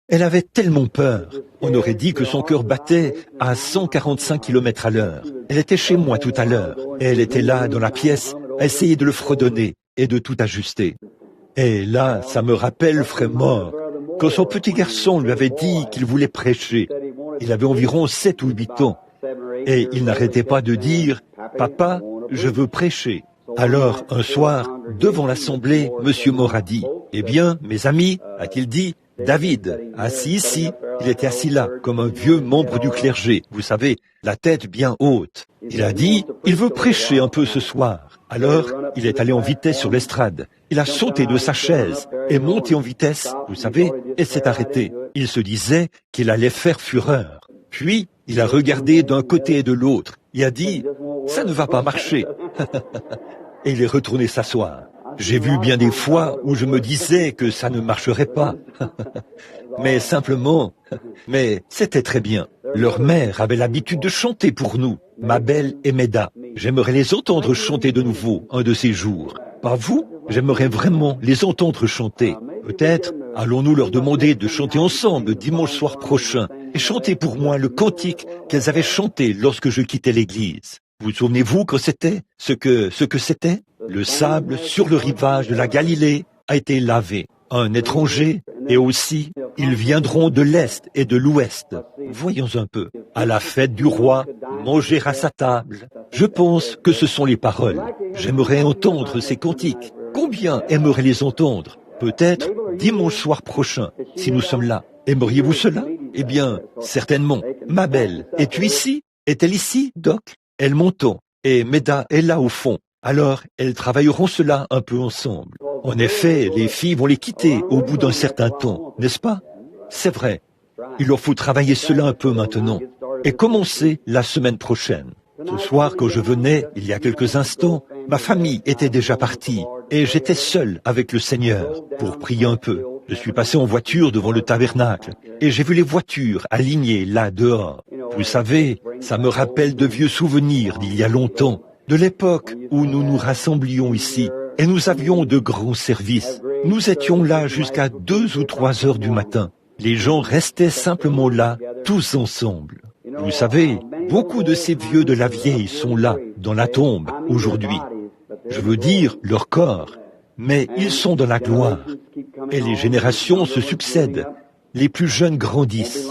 Elle avait tellement peur. On aurait dit que son cœur battait à 145 km à l'heure. Elle était chez moi tout à l'heure, et elle était là, dans la pièce, à essayer de le fredonner et de tout ajuster. Et là, ça me rappelle, frère Mort, quand son petit garçon lui avait dit qu'il voulait prêcher. Il avait environ 7 ou 8 ans. Et il n'arrêtait pas de dire « Papa, je veux prêcher ». Alors, un soir, devant l'assemblée, Monsieur Mort a dit « Eh bien, mes amis, a-t-il dit, David, assis ici, il était assis là, comme un vieux membre du clergé, vous savez, la tête bien haute. Il a dit « Il veut prêcher un peu ce soir ». Alors, il est allé en vitesse sur l'estrade. Il a sauté de sa chaise et monté en vitesse, vous savez, et s'est arrêté. Il se disait qu'il allait faire fureur. Puis, il a regardé d'un côté et de l'autre. Il a dit « Ça ne va pas marcher ». Et il est retourné s'asseoir. J'ai vu bien des fois où je me disais que ça ne marcherait pas. Mais simplement, mais c'était très bien. Leur mère avait l'habitude de chanter pour nous, Mabel et Meda. J'aimerais les entendre chanter de nouveau un de ces jours. Pas vous? J'aimerais vraiment les entendre chanter. Peut-être allons-nous leur demander de chanter ensemble dimanche soir prochain et chanter pour moi le cantique qu'elles avaient chanté lorsque je quittais l'église. Vous souvenez-vous quand c'était ce que c'était? Le sable sur le rivage de la Galilée a été lavé. Un étranger et aussi ils viendront de l'Est et de l'Ouest. Voyons un peu. À la fête du roi, manger à sa table. Je pense que ce sont les paroles. J'aimerais entendre ces cantiques. Combien aimeraient les entendre? Peut-être dimanche soir prochain, si nous sommes là. Aimeriez-vous cela? Eh bien, certainement. Mabel, es-tu ici? Est-elle ici, Doc? Elle m'entend. Et Meda est là au fond. Alors, elles travailleront cela un peu ensemble. En effet, les filles vont les quitter au bout d'un certain temps, n'est-ce pas? C'est vrai. Il leur faut travailler cela un peu maintenant et commencer la semaine prochaine. Ce soir, quand je venais, il y a quelques instants, ma famille était déjà partie et j'étais seul avec le Seigneur pour prier un peu. Je suis passé en voiture devant le tabernacle et j'ai vu les voitures alignées là dehors. Vous savez, ça me rappelle de vieux souvenirs d'il y a longtemps, de l'époque où nous nous rassemblions ici et nous avions de grands services. Nous étions là jusqu'à 2 ou 3 heures du matin. Les gens restaient simplement là, tous ensemble. Vous savez, beaucoup de ces vieux de la vieille sont là, dans la tombe, aujourd'hui. Je veux dire, leur corps, mais ils sont dans la gloire. Et les générations se succèdent. Les plus jeunes grandissent.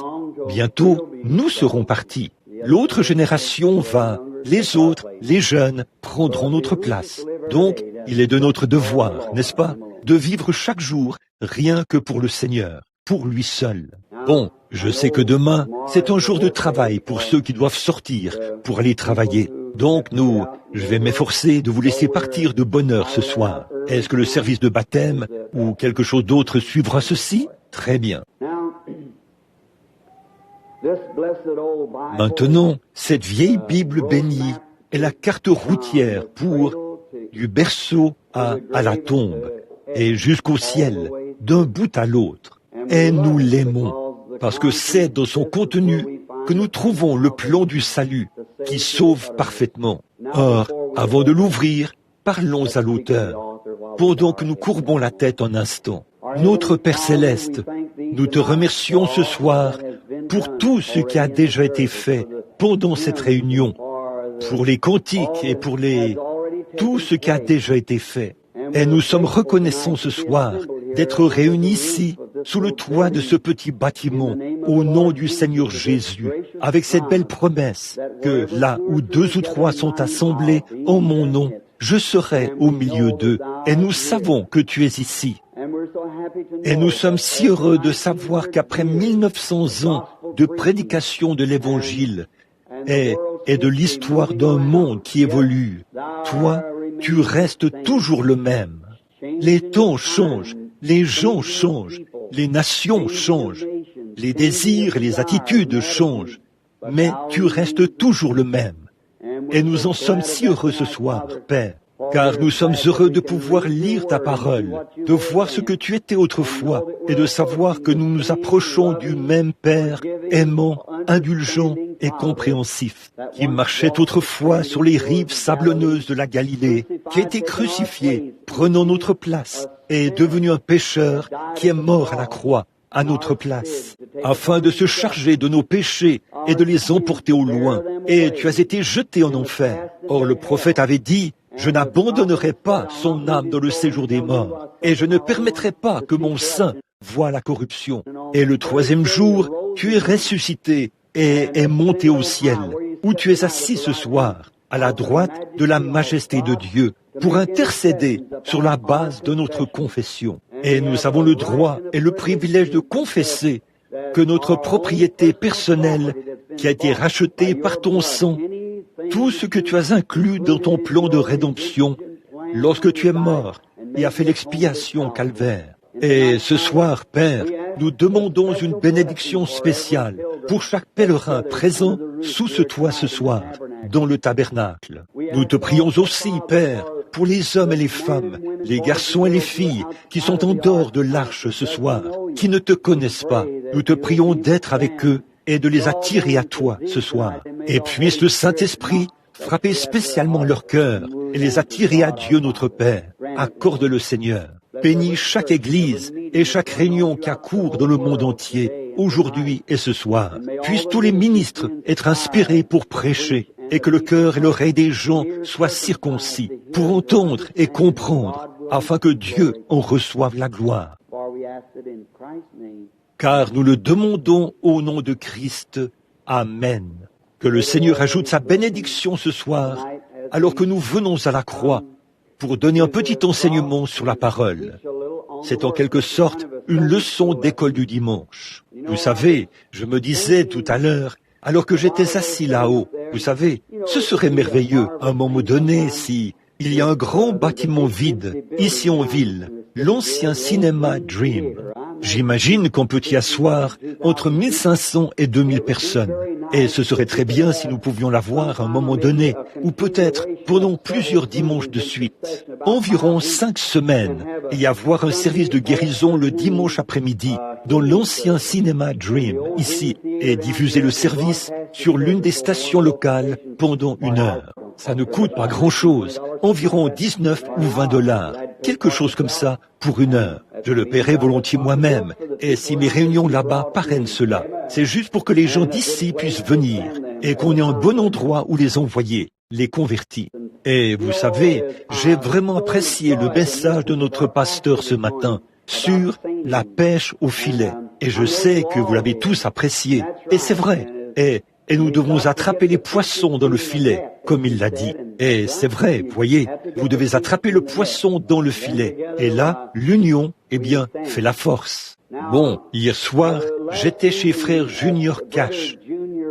Bientôt, nous serons partis. L'autre génération va, les autres, les jeunes, prendront notre place. Donc, il est de notre devoir, n'est-ce pas, de vivre chaque jour rien que pour le Seigneur, pour lui seul. Bon, je sais que demain, c'est un jour de travail pour ceux qui doivent sortir pour aller travailler. Donc je vais m'efforcer de vous laisser partir de bonne heure ce soir. Est-ce que le service de baptême ou quelque chose d'autre suivra ceci? Très bien. Maintenant, cette vieille Bible bénie est la carte routière pour du berceau à la tombe et jusqu'au ciel, d'un bout à l'autre. Et nous l'aimons, parce que c'est dans son contenu que nous trouvons le plan du salut qui sauve parfaitement. Or, avant de l'ouvrir, parlons à l'auteur, pendant que nous courbons la tête un instant. Notre Père Céleste, nous te remercions ce soir pour tout ce qui a déjà été fait pendant cette réunion, pour les cantiques et pour tout ce qui a déjà été fait. Et nous sommes reconnaissants ce soir d'être réunis ici, sous le toit de ce petit bâtiment, au nom du Seigneur Jésus, avec cette belle promesse que là où 2 ou 3 sont assemblés en mon nom, je serai au milieu d'eux. Et nous savons que tu es ici. Et nous sommes si heureux de savoir qu'après 1900 ans de prédication de l'Évangile et de l'histoire d'un monde qui évolue, toi, tu restes toujours le même. Les temps changent, les gens changent, les nations changent, les désirs et les attitudes changent, mais tu restes toujours le même. Et nous en sommes si heureux ce soir, Père, car nous sommes heureux de pouvoir lire ta parole, de voir ce que tu étais autrefois et de savoir que nous nous approchons du même Père aimant, indulgent et compréhensif, qui marchait autrefois sur les rives sablonneuses de la Galilée, qui a été crucifié, prenant notre place, et est devenu un pécheur qui est mort à la croix, à notre place, afin de se charger de nos péchés et de les emporter au loin. Et tu as été jeté en enfer. Or le prophète avait dit, je n'abandonnerai pas son âme dans le séjour des morts, et je ne permettrai pas que mon sein voie la corruption. Et le troisième jour, tu es ressuscité et es monté au ciel, où tu es assis ce soir, à la droite de la majesté de Dieu, pour intercéder sur la base de notre confession. Et nous avons le droit et le privilège de confesser que notre propriété personnelle, qui a été rachetée par ton sang, tout ce que tu as inclus dans ton plan de rédemption, lorsque tu es mort et as fait l'expiation au calvaire. Et ce soir, Père, nous demandons une bénédiction spéciale pour chaque pèlerin présent sous ce toit ce soir, dans le tabernacle. Nous te prions aussi, Père, pour les hommes et les femmes, les garçons et les filles qui sont en dehors de l'arche ce soir, qui ne te connaissent pas. Nous te prions d'être avec eux et de les attirer à toi ce soir. Et puisse le Saint-Esprit frapper spécialement leur cœur et les attirer à Dieu notre Père. Accorde-le, Seigneur. Bénis chaque église et chaque réunion qui a cours dans le monde entier, aujourd'hui et ce soir. Puissent tous les ministres être inspirés pour prêcher et que le cœur et l'oreille des gens soient circoncis pour entendre et comprendre, afin que Dieu en reçoive la gloire. Car nous le demandons au nom de Christ. Amen. Que le Seigneur ajoute sa bénédiction ce soir, alors que nous venons à la croix pour donner un petit enseignement sur la parole. C'est en quelque sorte une leçon d'école du dimanche. Vous savez, je me disais tout à l'heure, alors que j'étais assis là-haut, vous savez, ce serait merveilleux, à un moment donné, si il y a un grand bâtiment vide, ici en ville, l'ancien cinéma Dream. J'imagine qu'on peut y asseoir entre 1500 et 2000 personnes. Et ce serait très bien si nous pouvions la voir à un moment donné, ou peut-être pendant plusieurs dimanches de suite, environ 5 semaines, et y avoir un service de guérison le dimanche après-midi dans l'ancien cinéma Dream, ici, et diffuser le service sur l'une des stations locales pendant 1 heure. Ça ne coûte pas grand-chose, environ 19 ou 20 $, quelque chose comme ça pour 1 heure. Je le paierai volontiers moi-même, et si mes réunions là-bas parrainent cela, c'est juste pour que les gens d'ici puissent venir, et qu'on ait un bon endroit où les envoyer, les convertis. Et vous savez, j'ai vraiment apprécié le message de notre pasteur ce matin sur la pêche au filet. Et je sais que vous l'avez tous apprécié, et c'est vrai. Et nous devons attraper les poissons dans le filet, comme il l'a dit. Et c'est vrai, voyez, vous devez attraper le poisson dans le filet. Et là, l'union, fait la force. Bon, hier soir, j'étais chez frère Junior Cash.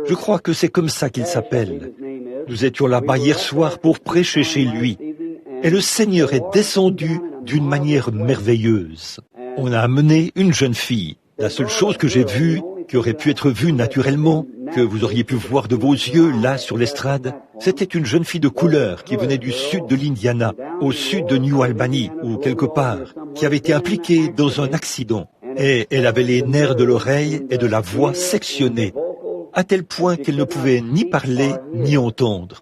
Je crois que c'est comme ça qu'il s'appelle. Nous étions là-bas hier soir pour prêcher chez lui. Et le Seigneur est descendu d'une manière merveilleuse. On a amené une jeune fille. La seule chose que j'ai vue, qui aurait pu être vue naturellement, que vous auriez pu voir de vos yeux là sur l'estrade, c'était une jeune fille de couleur qui venait du sud de l'Indiana, au sud de New Albany, ou quelque part, qui avait été impliquée dans un accident. Et elle avait les nerfs de l'oreille et de la voix sectionnés, à tel point qu'elle ne pouvait ni parler ni entendre.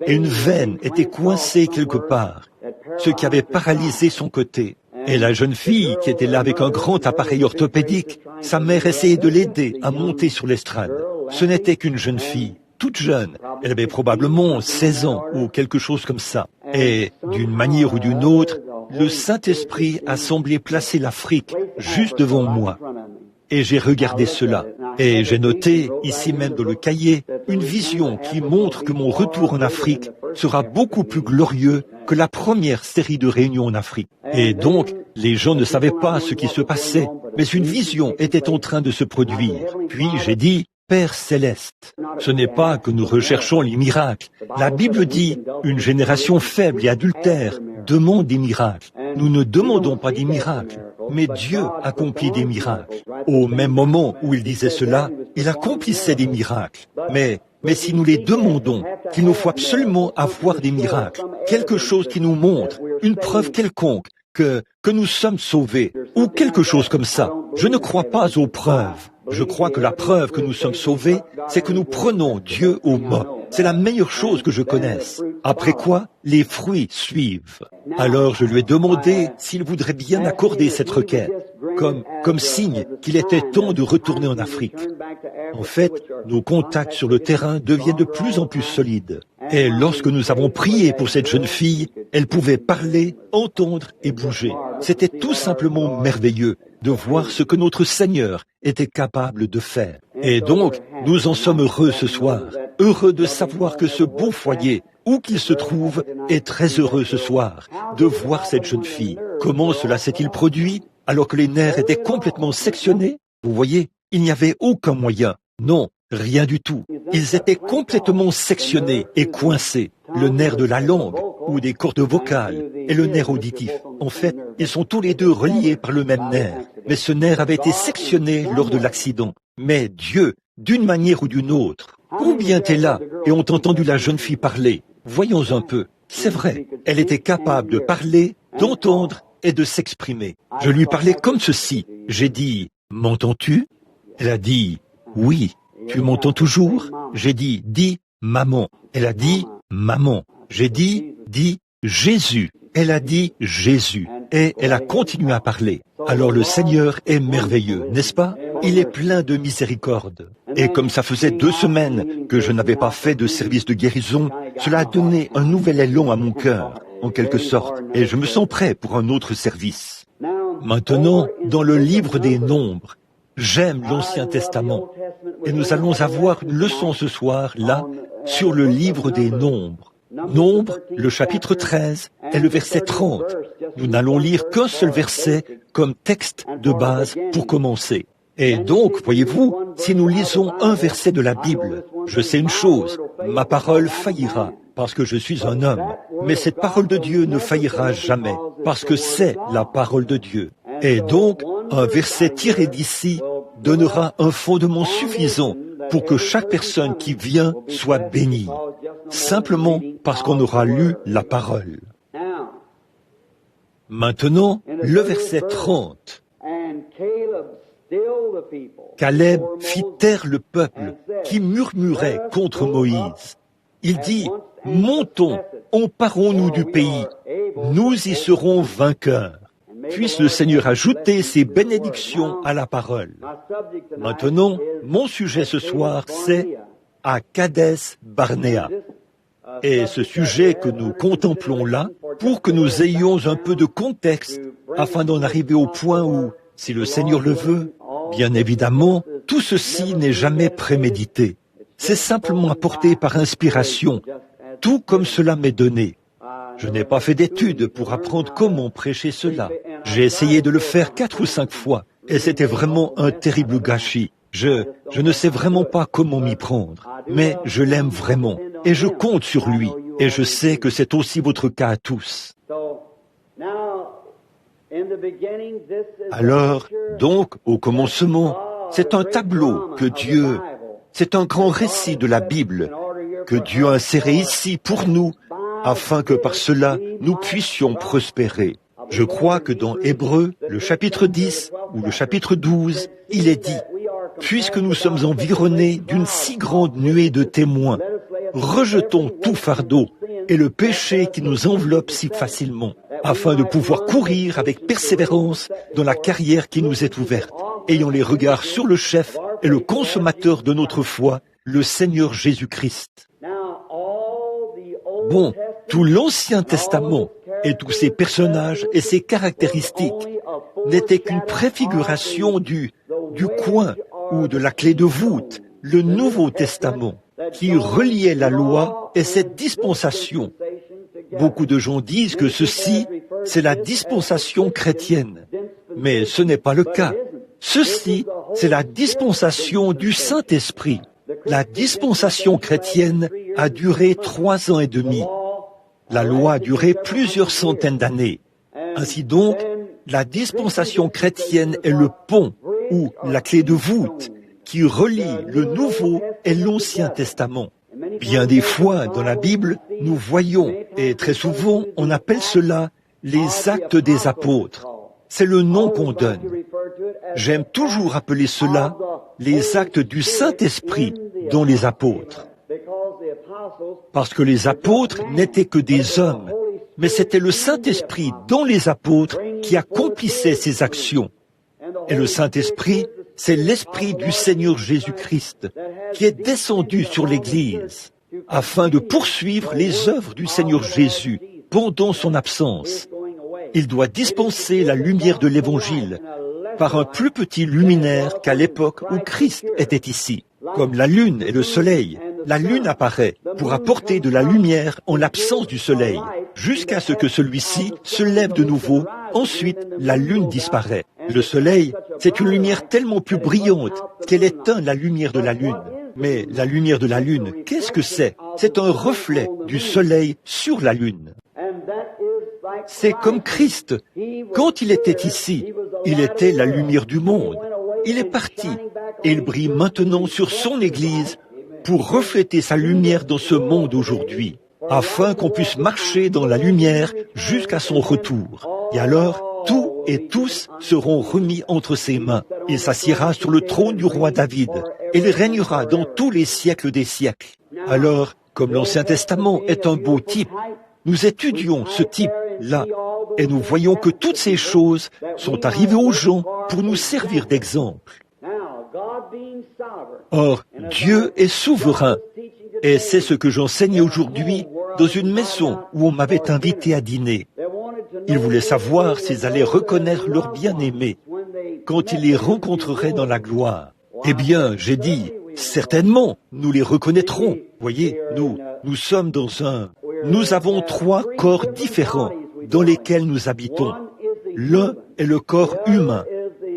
Et une veine était coincée quelque part, ce qui avait paralysé son côté. Et la jeune fille, qui était là avec un grand appareil orthopédique, sa mère essayait de l'aider à monter sur l'estrade. Ce n'était qu'une jeune fille, toute jeune. Elle avait probablement 16 ans ou quelque chose comme ça. Et d'une manière ou d'une autre, le Saint-Esprit a semblé placer l'Afrique juste devant moi. Et j'ai regardé cela. Et j'ai noté, ici même dans le cahier, une vision qui montre que mon retour en Afrique sera beaucoup plus glorieux que la première série de réunions en Afrique. Et donc, les gens ne savaient pas ce qui se passait, mais une vision était en train de se produire. Puis j'ai dit, Père céleste, ce n'est pas que nous recherchons les miracles. La Bible dit, une génération faible et adultère demande des miracles. Nous ne demandons pas des miracles, mais Dieu accomplit des miracles. Au même moment où il disait cela, il accomplissait des miracles. Mais si nous les demandons, qu'il nous faut absolument avoir des miracles, quelque chose qui nous montre, une preuve quelconque, que nous sommes sauvés, ou quelque chose comme ça. Je ne crois pas aux preuves. Je crois que la preuve que nous sommes sauvés, c'est que nous prenons Dieu au mot. C'est la meilleure chose que je connaisse. Après quoi, les fruits suivent. Alors je lui ai demandé s'il voudrait bien accorder cette requête. comme signe qu'il était temps de retourner en Afrique. En fait, nos contacts sur le terrain deviennent de plus en plus solides. Et lorsque nous avons prié pour cette jeune fille, elle pouvait parler, entendre et bouger. C'était tout simplement merveilleux de voir ce que notre Seigneur était capable de faire. Et donc, nous en sommes heureux ce soir, heureux de savoir que ce beau foyer, où qu'il se trouve, est très heureux ce soir de voir cette jeune fille. Comment cela s'est-il produit alors que les nerfs étaient complètement sectionnés? Vous voyez, il n'y avait aucun moyen. Non, rien du tout. Ils étaient complètement sectionnés et coincés. Le nerf de la langue ou des cordes vocales et le nerf auditif. En fait, ils sont tous les deux reliés par le même nerf. Mais ce nerf avait été sectionné lors de l'accident. Mais Dieu, d'une manière ou d'une autre, combien t'es là et ont entendu la jeune fille parler? Voyons un peu. C'est vrai, elle était capable de parler, d'entendre et de s'exprimer. Je lui parlais comme ceci. J'ai dit, « M'entends-tu » Elle a dit, « Oui. » « Tu m'entends toujours » J'ai dit, « Dis, maman ». Elle a dit, « Maman ». J'ai dit, « Dis, Jésus ». Elle a dit, « Jésus ». Et elle a continué à parler. Alors le Seigneur est merveilleux, n'est-ce pas? Il est plein de miséricorde. Et comme ça faisait 2 semaines que je n'avais pas fait de service de guérison, cela a donné un nouvel élan à mon cœur, en quelque sorte. Et je me sens prêt pour un autre service. Maintenant, dans le livre des Nombres, j'aime l'Ancien Testament. Et nous allons avoir une leçon ce soir, là, sur le livre des Nombres. Nombre, le chapitre 13 et le verset 30. Nous n'allons lire qu'un seul verset comme texte de base pour commencer. Et donc, voyez-vous, si nous lisons un verset de la Bible, je sais une chose, ma parole faillira parce que je suis un homme. Mais cette parole de Dieu ne faillira jamais parce que c'est la parole de Dieu. Et donc, un verset tiré d'ici donnera un fondement suffisant pour que chaque personne qui vient soit bénie, simplement parce qu'on aura lu la parole. Maintenant, le verset 30. Caleb fit taire le peuple qui murmurait contre Moïse. Il dit, « Montons, emparons-nous du pays, nous y serons vainqueurs. » Puisse le Seigneur ajouter ses bénédictions à la parole. Maintenant, mon sujet ce soir, c'est à Kadès Barnéa. Et ce sujet que nous contemplons là, pour que nous ayons un peu de contexte, afin d'en arriver au point où, si le Seigneur le veut, bien évidemment, tout ceci n'est jamais prémédité. C'est simplement apporté par inspiration, tout comme cela m'est donné. Je n'ai pas fait d'études pour apprendre comment prêcher cela. J'ai essayé de le faire 4 ou 5 fois, et c'était vraiment un terrible gâchis. Je ne sais vraiment pas comment m'y prendre, mais je l'aime vraiment, et je compte sur lui, et je sais que c'est aussi votre cas à tous. Alors, donc, au commencement, c'est un tableau que Dieu, c'est un grand récit de la Bible, que Dieu a inséré ici pour nous, afin que par cela, nous puissions prospérer. Je crois que dans Hébreux, le chapitre 10 ou le chapitre 12, il est dit, « Puisque nous sommes environnés d'une si grande nuée de témoins, rejetons tout fardeau et le péché qui nous enveloppe si facilement, afin de pouvoir courir avec persévérance dans la carrière qui nous est ouverte, ayant les regards sur le chef et le consommateur de notre foi, le Seigneur Jésus-Christ. » Bon, tout l'Ancien Testament et tous ses personnages et ses caractéristiques n'étaient qu'une préfiguration du coin ou de la clé de voûte, le Nouveau Testament, qui reliait la loi et cette dispensation. Beaucoup de gens disent que ceci, c'est la dispensation chrétienne, mais ce n'est pas le cas. Ceci, c'est la dispensation du Saint-Esprit. La dispensation chrétienne a duré 3 ans et demi. La loi a duré plusieurs centaines d'années. Ainsi donc, la dispensation chrétienne est le pont ou la clé de voûte qui relie le Nouveau et l'Ancien Testament. Bien des fois, dans la Bible, nous voyons, et très souvent, on appelle cela les actes des apôtres. C'est le nom qu'on donne. J'aime toujours appeler cela les actes du Saint-Esprit dans les apôtres. Parce que les apôtres n'étaient que des hommes, mais c'était le Saint-Esprit dans les apôtres qui accomplissait ces actions. Et le Saint-Esprit, c'est l'Esprit du Seigneur Jésus-Christ qui est descendu sur l'Église afin de poursuivre les œuvres du Seigneur Jésus pendant son absence. Il doit dispenser la lumière de l'Évangile par un plus petit luminaire qu'à l'époque où Christ était ici. Comme la lune et le soleil, la lune apparaît pour apporter de la lumière en l'absence du soleil, jusqu'à ce que celui-ci se lève de nouveau. Ensuite, la lune disparaît. Le soleil, c'est une lumière tellement plus brillante qu'elle éteint la lumière de la lune. Mais la lumière de la lune, qu'est-ce que c'est? C'est un reflet du soleil sur la lune. C'est comme Christ. Quand il était ici, il était la lumière du monde. Il est parti et il brille maintenant sur son Église pour refléter sa lumière dans ce monde aujourd'hui, afin qu'on puisse marcher dans la lumière jusqu'à son retour. Et alors, tout et tous seront remis entre ses mains. Il s'assiera sur le trône du roi David et il régnera dans tous les siècles des siècles. Alors, comme l'Ancien Testament est un beau type, nous étudions ce type-là et nous voyons que toutes ces choses sont arrivées aux gens pour nous servir d'exemple. Or, Dieu est souverain et c'est ce que j'enseigne aujourd'hui dans une maison où on m'avait invité à dîner. Ils voulaient savoir s'ils allaient reconnaître leur bien-aimé quand ils les rencontreraient dans la gloire. Eh bien, j'ai dit, certainement, nous les reconnaîtrons. Voyez, nous sommes nous avons 3 corps différents dans lesquels nous habitons. L'un est le corps humain,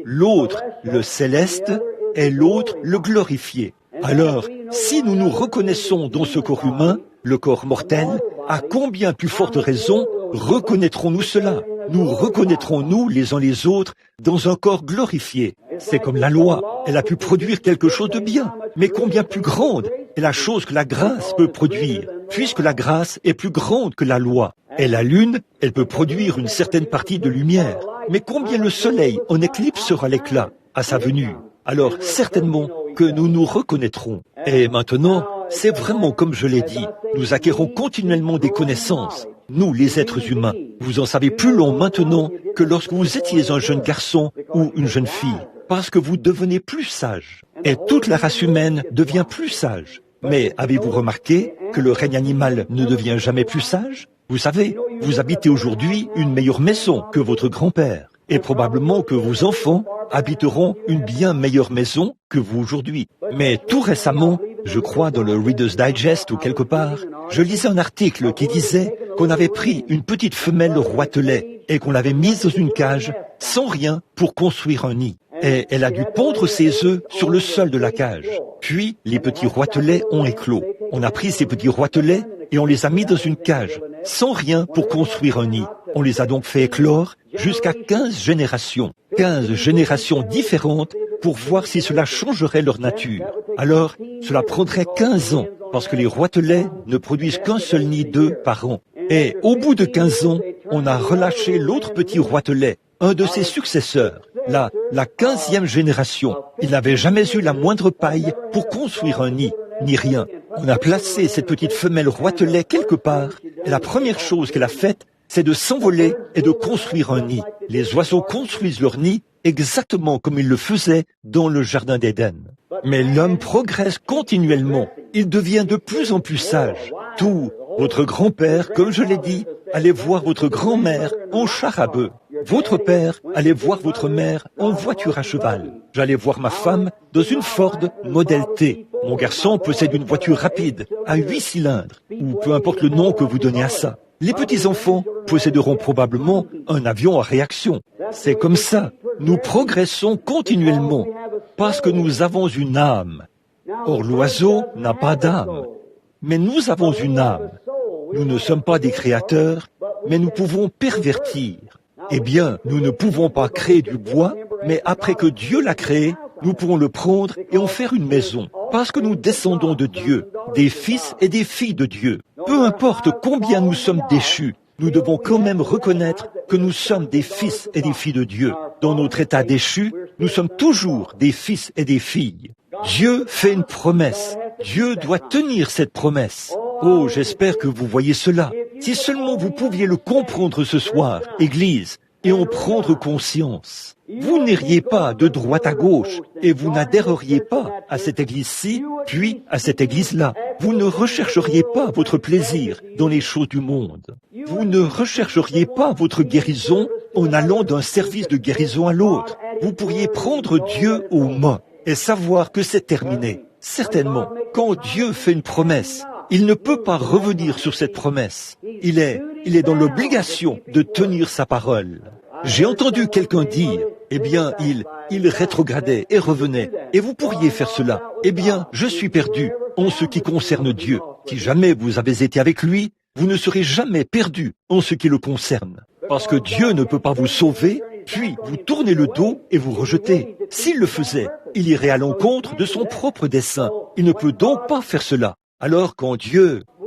l'autre le céleste et l'autre le glorifié. Alors, si nous nous reconnaissons dans ce corps humain, le corps mortel, à combien plus forte raison reconnaîtrons-nous cela? Nous reconnaîtrons-nous les uns les autres dans un corps glorifié. C'est comme la loi, elle a pu produire quelque chose de bien, mais combien plus grande est la chose que la grâce peut produire, puisque la grâce est plus grande que la loi. Et la lune, elle peut produire une certaine partie de lumière, mais combien le soleil en éclipsera l'éclat à sa venue? Alors certainement que nous nous reconnaîtrons. Et maintenant, c'est vraiment comme je l'ai dit, nous acquérons continuellement des connaissances. Nous, les êtres humains, vous en savez plus long maintenant que lorsque vous étiez un jeune garçon ou une jeune fille, parce que vous devenez plus sage. Et toute la race humaine devient plus sage. Mais avez-vous remarqué que le règne animal ne devient jamais plus sage? Vous savez, vous habitez aujourd'hui une meilleure maison que votre grand-père. Et probablement que vos enfants habiteront une bien meilleure maison que vous aujourd'hui. Mais tout récemment, je crois dans le Reader's Digest ou quelque part, je lisais un article qui disait qu'on avait pris une petite femelle roitelet et qu'on l'avait mise dans une cage sans rien pour construire un nid. Et elle a dû pondre ses œufs sur le sol de la cage. Puis, les petits roitelets ont éclos. On a pris ces petits roitelets et on les a mis dans une cage, sans rien pour construire un nid. On les a donc fait éclore jusqu'à 15 générations. 15 générations différentes pour voir si cela changerait leur nature. Alors, cela prendrait 15 ans, parce que les roitelets ne produisent qu'un seul nid d'œufs par an. Et au bout de 15 ans, on a relâché l'autre petit roitelet, un de ses successeurs. La 15e génération. Il n'avait jamais eu la moindre paille pour construire un nid, ni rien. On a placé cette petite femelle roitelet quelque part, et la première chose qu'elle a faite, c'est de s'envoler et de construire un nid. Les oiseaux construisent leur nid exactement comme ils le faisaient dans le jardin d'Éden. Mais l'homme progresse continuellement. Il devient de plus en plus sage. Tout, votre grand-père, comme je l'ai dit, allait voir votre grand-mère en char à bœuf. Votre père allait voir votre mère en voiture à cheval. J'allais voir ma femme dans une Ford Model T. Mon garçon possède une voiture rapide, à 8 cylindres, ou peu importe le nom que vous donnez à ça. Les petits-enfants posséderont probablement un avion à réaction. C'est comme ça. Nous progressons continuellement, parce que nous avons une âme. Or, l'oiseau n'a pas d'âme. Mais nous avons une âme. Nous ne sommes pas des créateurs, mais nous pouvons pervertir. Eh bien, nous ne pouvons pas créer du bois, mais après que Dieu l'a créé, nous pourrons le prendre et en faire une maison, parce que nous descendons de Dieu, des fils et des filles de Dieu. Peu importe combien nous sommes déchus, nous devons quand même reconnaître que nous sommes des fils et des filles de Dieu. Dans notre état déchu, nous sommes toujours des fils et des filles. Dieu fait une promesse. Dieu doit tenir cette promesse. Oh, j'espère que vous voyez cela. Si seulement vous pouviez le comprendre ce soir, Église, et en prendre conscience. Vous n'iriez pas de droite à gauche et vous n'adhéreriez pas à cette église-ci, puis à cette église-là. Vous ne rechercheriez pas votre plaisir dans les choses du monde. Vous ne rechercheriez pas votre guérison en allant d'un service de guérison à l'autre. Vous pourriez prendre Dieu au mot et savoir que c'est terminé. Certainement, quand Dieu fait une promesse, il ne peut pas revenir sur cette promesse. Il est dans l'obligation de tenir sa parole. J'ai entendu quelqu'un dire, eh bien, il rétrogradait et revenait, et vous pourriez faire cela. Eh bien, je suis perdu en ce qui concerne Dieu. Si jamais vous avez été avec lui, vous ne serez jamais perdu en ce qui le concerne. Parce que Dieu ne peut pas vous sauver, puis vous tournez le dos et vous rejetez. S'il le faisait, il irait à l'encontre de son propre dessein. Il ne peut donc pas faire cela. Alors quand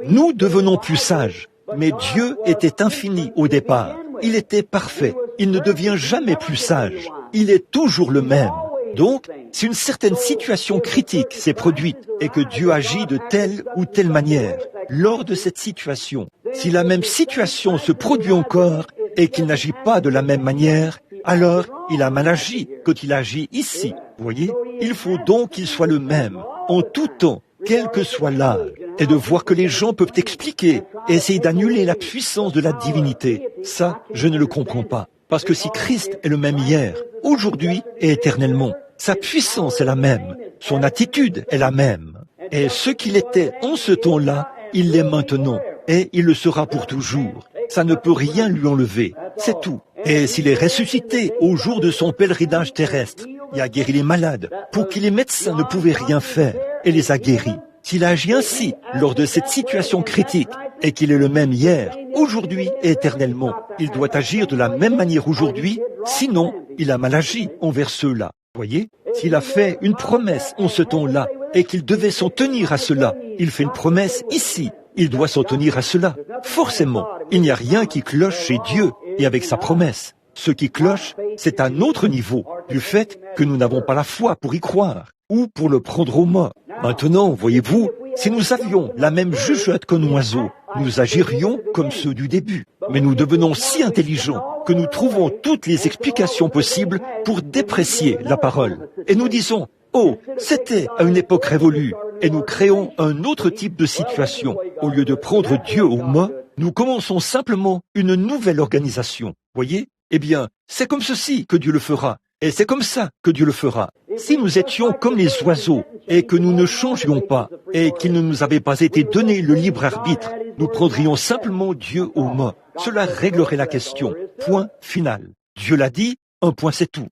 nous devenons plus sages, mais Dieu était infini au départ. Il était parfait. Il ne devient jamais plus sage. Il est toujours le même. Donc, si une certaine situation critique s'est produite et que Dieu agit de telle ou telle manière, lors de cette situation, si la même situation se produit encore et qu'il n'agit pas de la même manière, alors il a mal agi quand il agit ici. Vous voyez? Il faut donc qu'il soit le même, en tout temps, quel que soit l'âge, et de voir que les gens peuvent expliquer et essayer d'annuler la puissance de la divinité. Ça, je ne le comprends pas. Parce que si Christ est le même hier, aujourd'hui et éternellement, sa puissance est la même, son attitude est la même. Et ce qu'il était en ce temps-là, il l'est maintenant, et il le sera pour toujours. Ça ne peut rien lui enlever, c'est tout. Et s'il est ressuscité au jour de son pèlerinage terrestre, il a guéri les malades, pour qui les médecins ne pouvaient rien faire, et les a guéris. S'il a agi ainsi lors de cette situation critique, et qu'il est le même hier, aujourd'hui et éternellement, il doit agir de la même manière aujourd'hui, sinon il a mal agi envers ceux-là. Voyez, s'il a fait une promesse en ce temps-là, et qu'il devait s'en tenir à cela, il fait une promesse ici, il doit s'en tenir à cela. Forcément, il n'y a rien qui cloche chez Dieu et avec sa promesse. Ce qui cloche, c'est un autre niveau, du fait que nous n'avons pas la foi pour y croire, ou pour le prendre au mot. Maintenant, voyez-vous, si nous avions la même jugeote qu'un oiseau, nous agirions comme ceux du début. Mais nous devenons si intelligents que nous trouvons toutes les explications possibles pour déprécier la parole. Et nous disons, oh, c'était à une époque révolue. Et nous créons un autre type de situation. Au lieu de prendre Dieu au mot, nous commençons simplement une nouvelle organisation. Voyez? Eh bien, c'est comme ceci que Dieu le fera. Et c'est comme ça que Dieu le fera. Si nous étions comme les oiseaux et que nous ne changions pas et qu'il ne nous avait pas été donné le libre arbitre, nous prendrions simplement Dieu au mot. Cela réglerait la question. Point final. Dieu l'a dit, un point c'est tout.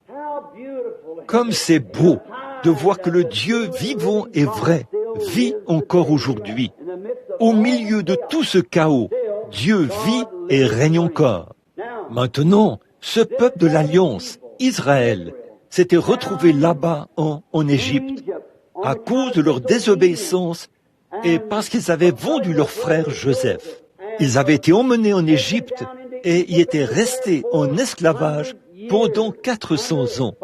Comme c'est beau de voir que le Dieu vivant et vrai vit encore aujourd'hui. Au milieu de tout ce chaos, Dieu vit et règne encore. Maintenant, ce peuple de l'Alliance, Israël, s'était retrouvé là-bas en Égypte à cause de leur désobéissance et parce qu'ils avaient vendu leur frère Joseph. Ils avaient été emmenés en Égypte et y étaient restés en esclavage pendant 400 ans.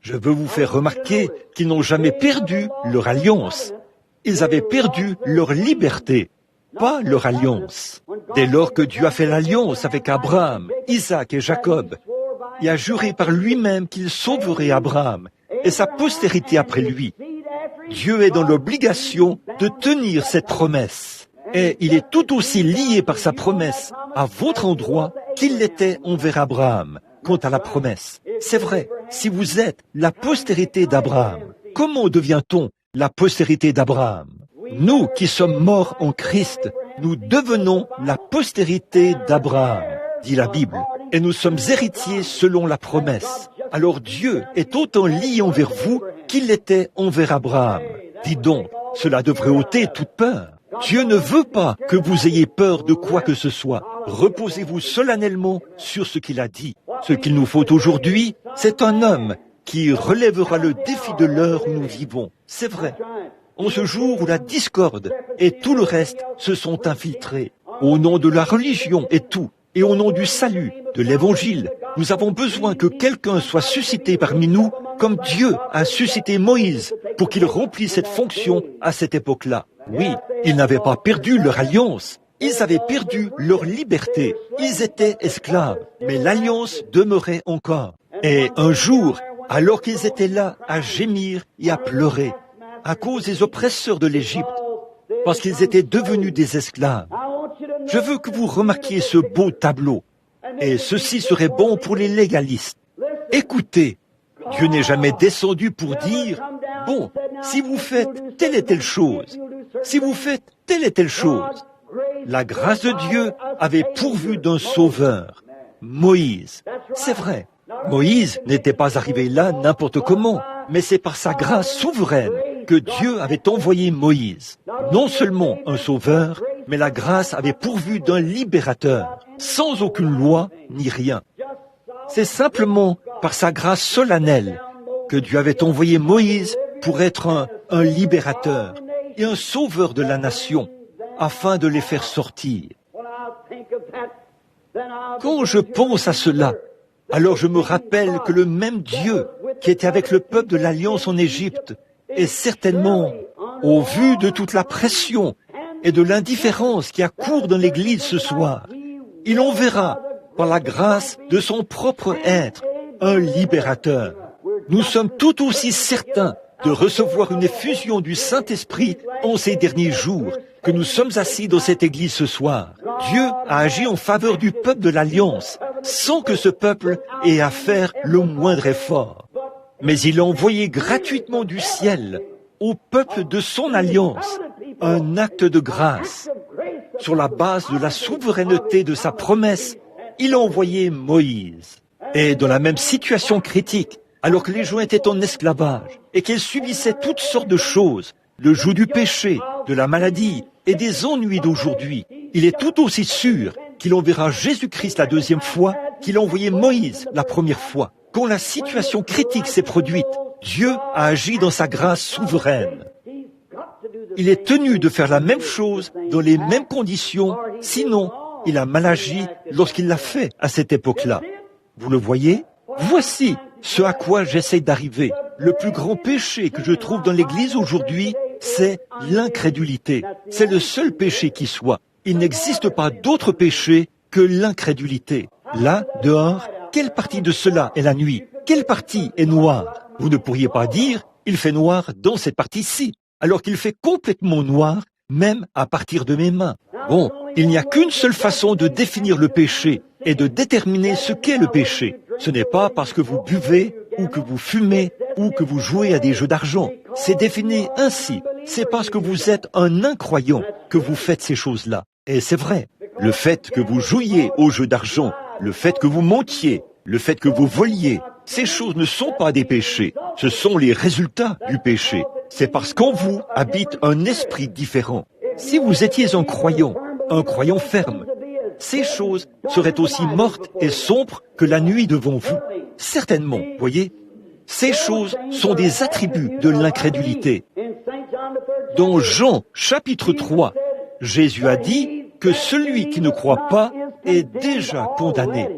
Je veux vous faire remarquer qu'ils n'ont jamais perdu leur alliance. Ils avaient perdu leur liberté, pas leur alliance. Dès lors que Dieu a fait l'alliance avec Abraham, Isaac et Jacob, il a juré par lui-même qu'il sauverait Abraham et sa postérité après lui. Dieu est dans l'obligation de tenir cette promesse. Et il est tout aussi lié par sa promesse à votre endroit qu'il l'était envers Abraham. Quant à la promesse, c'est vrai, si vous êtes la postérité d'Abraham, comment devient-on la postérité d'Abraham? Nous qui sommes morts en Christ, nous devenons la postérité d'Abraham, dit la Bible, et nous sommes héritiers selon la promesse. Alors Dieu est autant lié envers vous qu'il l'était envers Abraham. Dis donc, cela devrait ôter toute peur. Dieu ne veut pas que vous ayez peur de quoi que ce soit. Reposez-vous solennellement sur ce qu'il a dit. Ce qu'il nous faut aujourd'hui, c'est un homme qui relèvera le défi de l'heure où nous vivons. C'est vrai. En ce jour où la discorde et tout le reste se sont infiltrés, au nom de la religion et tout, et au nom du salut, de l'évangile, nous avons besoin que quelqu'un soit suscité parmi nous, comme Dieu a suscité Moïse, pour qu'il remplisse cette fonction à cette époque-là. Oui, ils n'avaient pas perdu leur alliance, Ils avaient perdu leur liberté. Ils étaient esclaves. Mais l'alliance demeurait encore. Et un jour, alors qu'ils étaient là à gémir et à pleurer, à cause des oppresseurs de l'Égypte, parce qu'ils étaient devenus des esclaves, je veux que vous remarquiez ce beau tableau. Et ceci serait bon pour les légalistes. Écoutez, Dieu n'est jamais descendu pour dire, bon, si vous faites telle et telle chose, si vous faites telle et telle chose. La grâce de Dieu avait pourvu d'un sauveur, Moïse. C'est vrai, Moïse n'était pas arrivé là n'importe comment, mais c'est par sa grâce souveraine que Dieu avait envoyé Moïse. Non seulement un sauveur, mais la grâce avait pourvu d'un libérateur, sans aucune loi ni rien. C'est simplement par sa grâce solennelle que Dieu avait envoyé Moïse pour être un libérateur et un sauveur de la nation, afin de les faire sortir. Quand je pense à cela, alors je me rappelle que le même Dieu qui était avec le peuple de l'Alliance en Égypte est certainement, au vu de toute la pression et de l'indifférence qui accourt dans l'Église ce soir, il enverra, par la grâce de son propre être, un libérateur. Nous sommes tout aussi certains de recevoir une effusion du Saint-Esprit en ces derniers jours, que nous sommes assis dans cette église ce soir. Dieu a agi en faveur du peuple de l'Alliance, sans que ce peuple ait à faire le moindre effort. Mais il a envoyé gratuitement du ciel au peuple de son Alliance un acte de grâce. Sur la base de la souveraineté de sa promesse, il a envoyé Moïse. Et dans la même situation critique, alors que les gens étaient en esclavage et qu'ils subissaient toutes sortes de choses, le joug du péché, de la maladie et des ennuis d'aujourd'hui, il est tout aussi sûr qu'il enverra Jésus-Christ la deuxième fois qu'il a envoyé Moïse la première fois. Quand la situation critique s'est produite, Dieu a agi dans sa grâce souveraine. Il est tenu de faire la même chose dans les mêmes conditions, sinon il a mal agi lorsqu'il l'a fait à cette époque-là. Vous le voyez? Voici ce à quoi j'essaie d'arriver. Le plus grand péché que je trouve dans l'Église aujourd'hui, c'est l'incrédulité. C'est le seul péché qui soit. Il n'existe pas d'autre péché que l'incrédulité. Là, dehors, quelle partie de cela est la nuit? Quelle partie est noire? Vous ne pourriez pas dire, il fait noir dans cette partie-ci, alors qu'il fait complètement noir, même à partir de mes mains. Bon, il n'y a qu'une seule façon de définir le péché et de déterminer ce qu'est le péché. Ce n'est pas parce que vous buvez, ou que vous fumez, ou que vous jouez à des jeux d'argent. C'est défini ainsi. C'est parce que vous êtes un incroyant que vous faites ces choses-là. Et c'est vrai. Le fait que vous jouiez aux jeux d'argent, le fait que vous mentiez, le fait que vous voliez, ces choses ne sont pas des péchés. Ce sont les résultats du péché. C'est parce qu'en vous habite un esprit différent. Si vous étiez un croyant ferme, ces choses seraient aussi mortes et sombres que la nuit devant vous. Certainement, voyez, ces choses sont des attributs de l'incrédulité. Dans Jean, chapitre 3, Jésus a dit que celui qui ne croit pas est déjà condamné.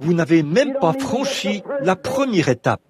Vous n'avez même pas franchi la première étape.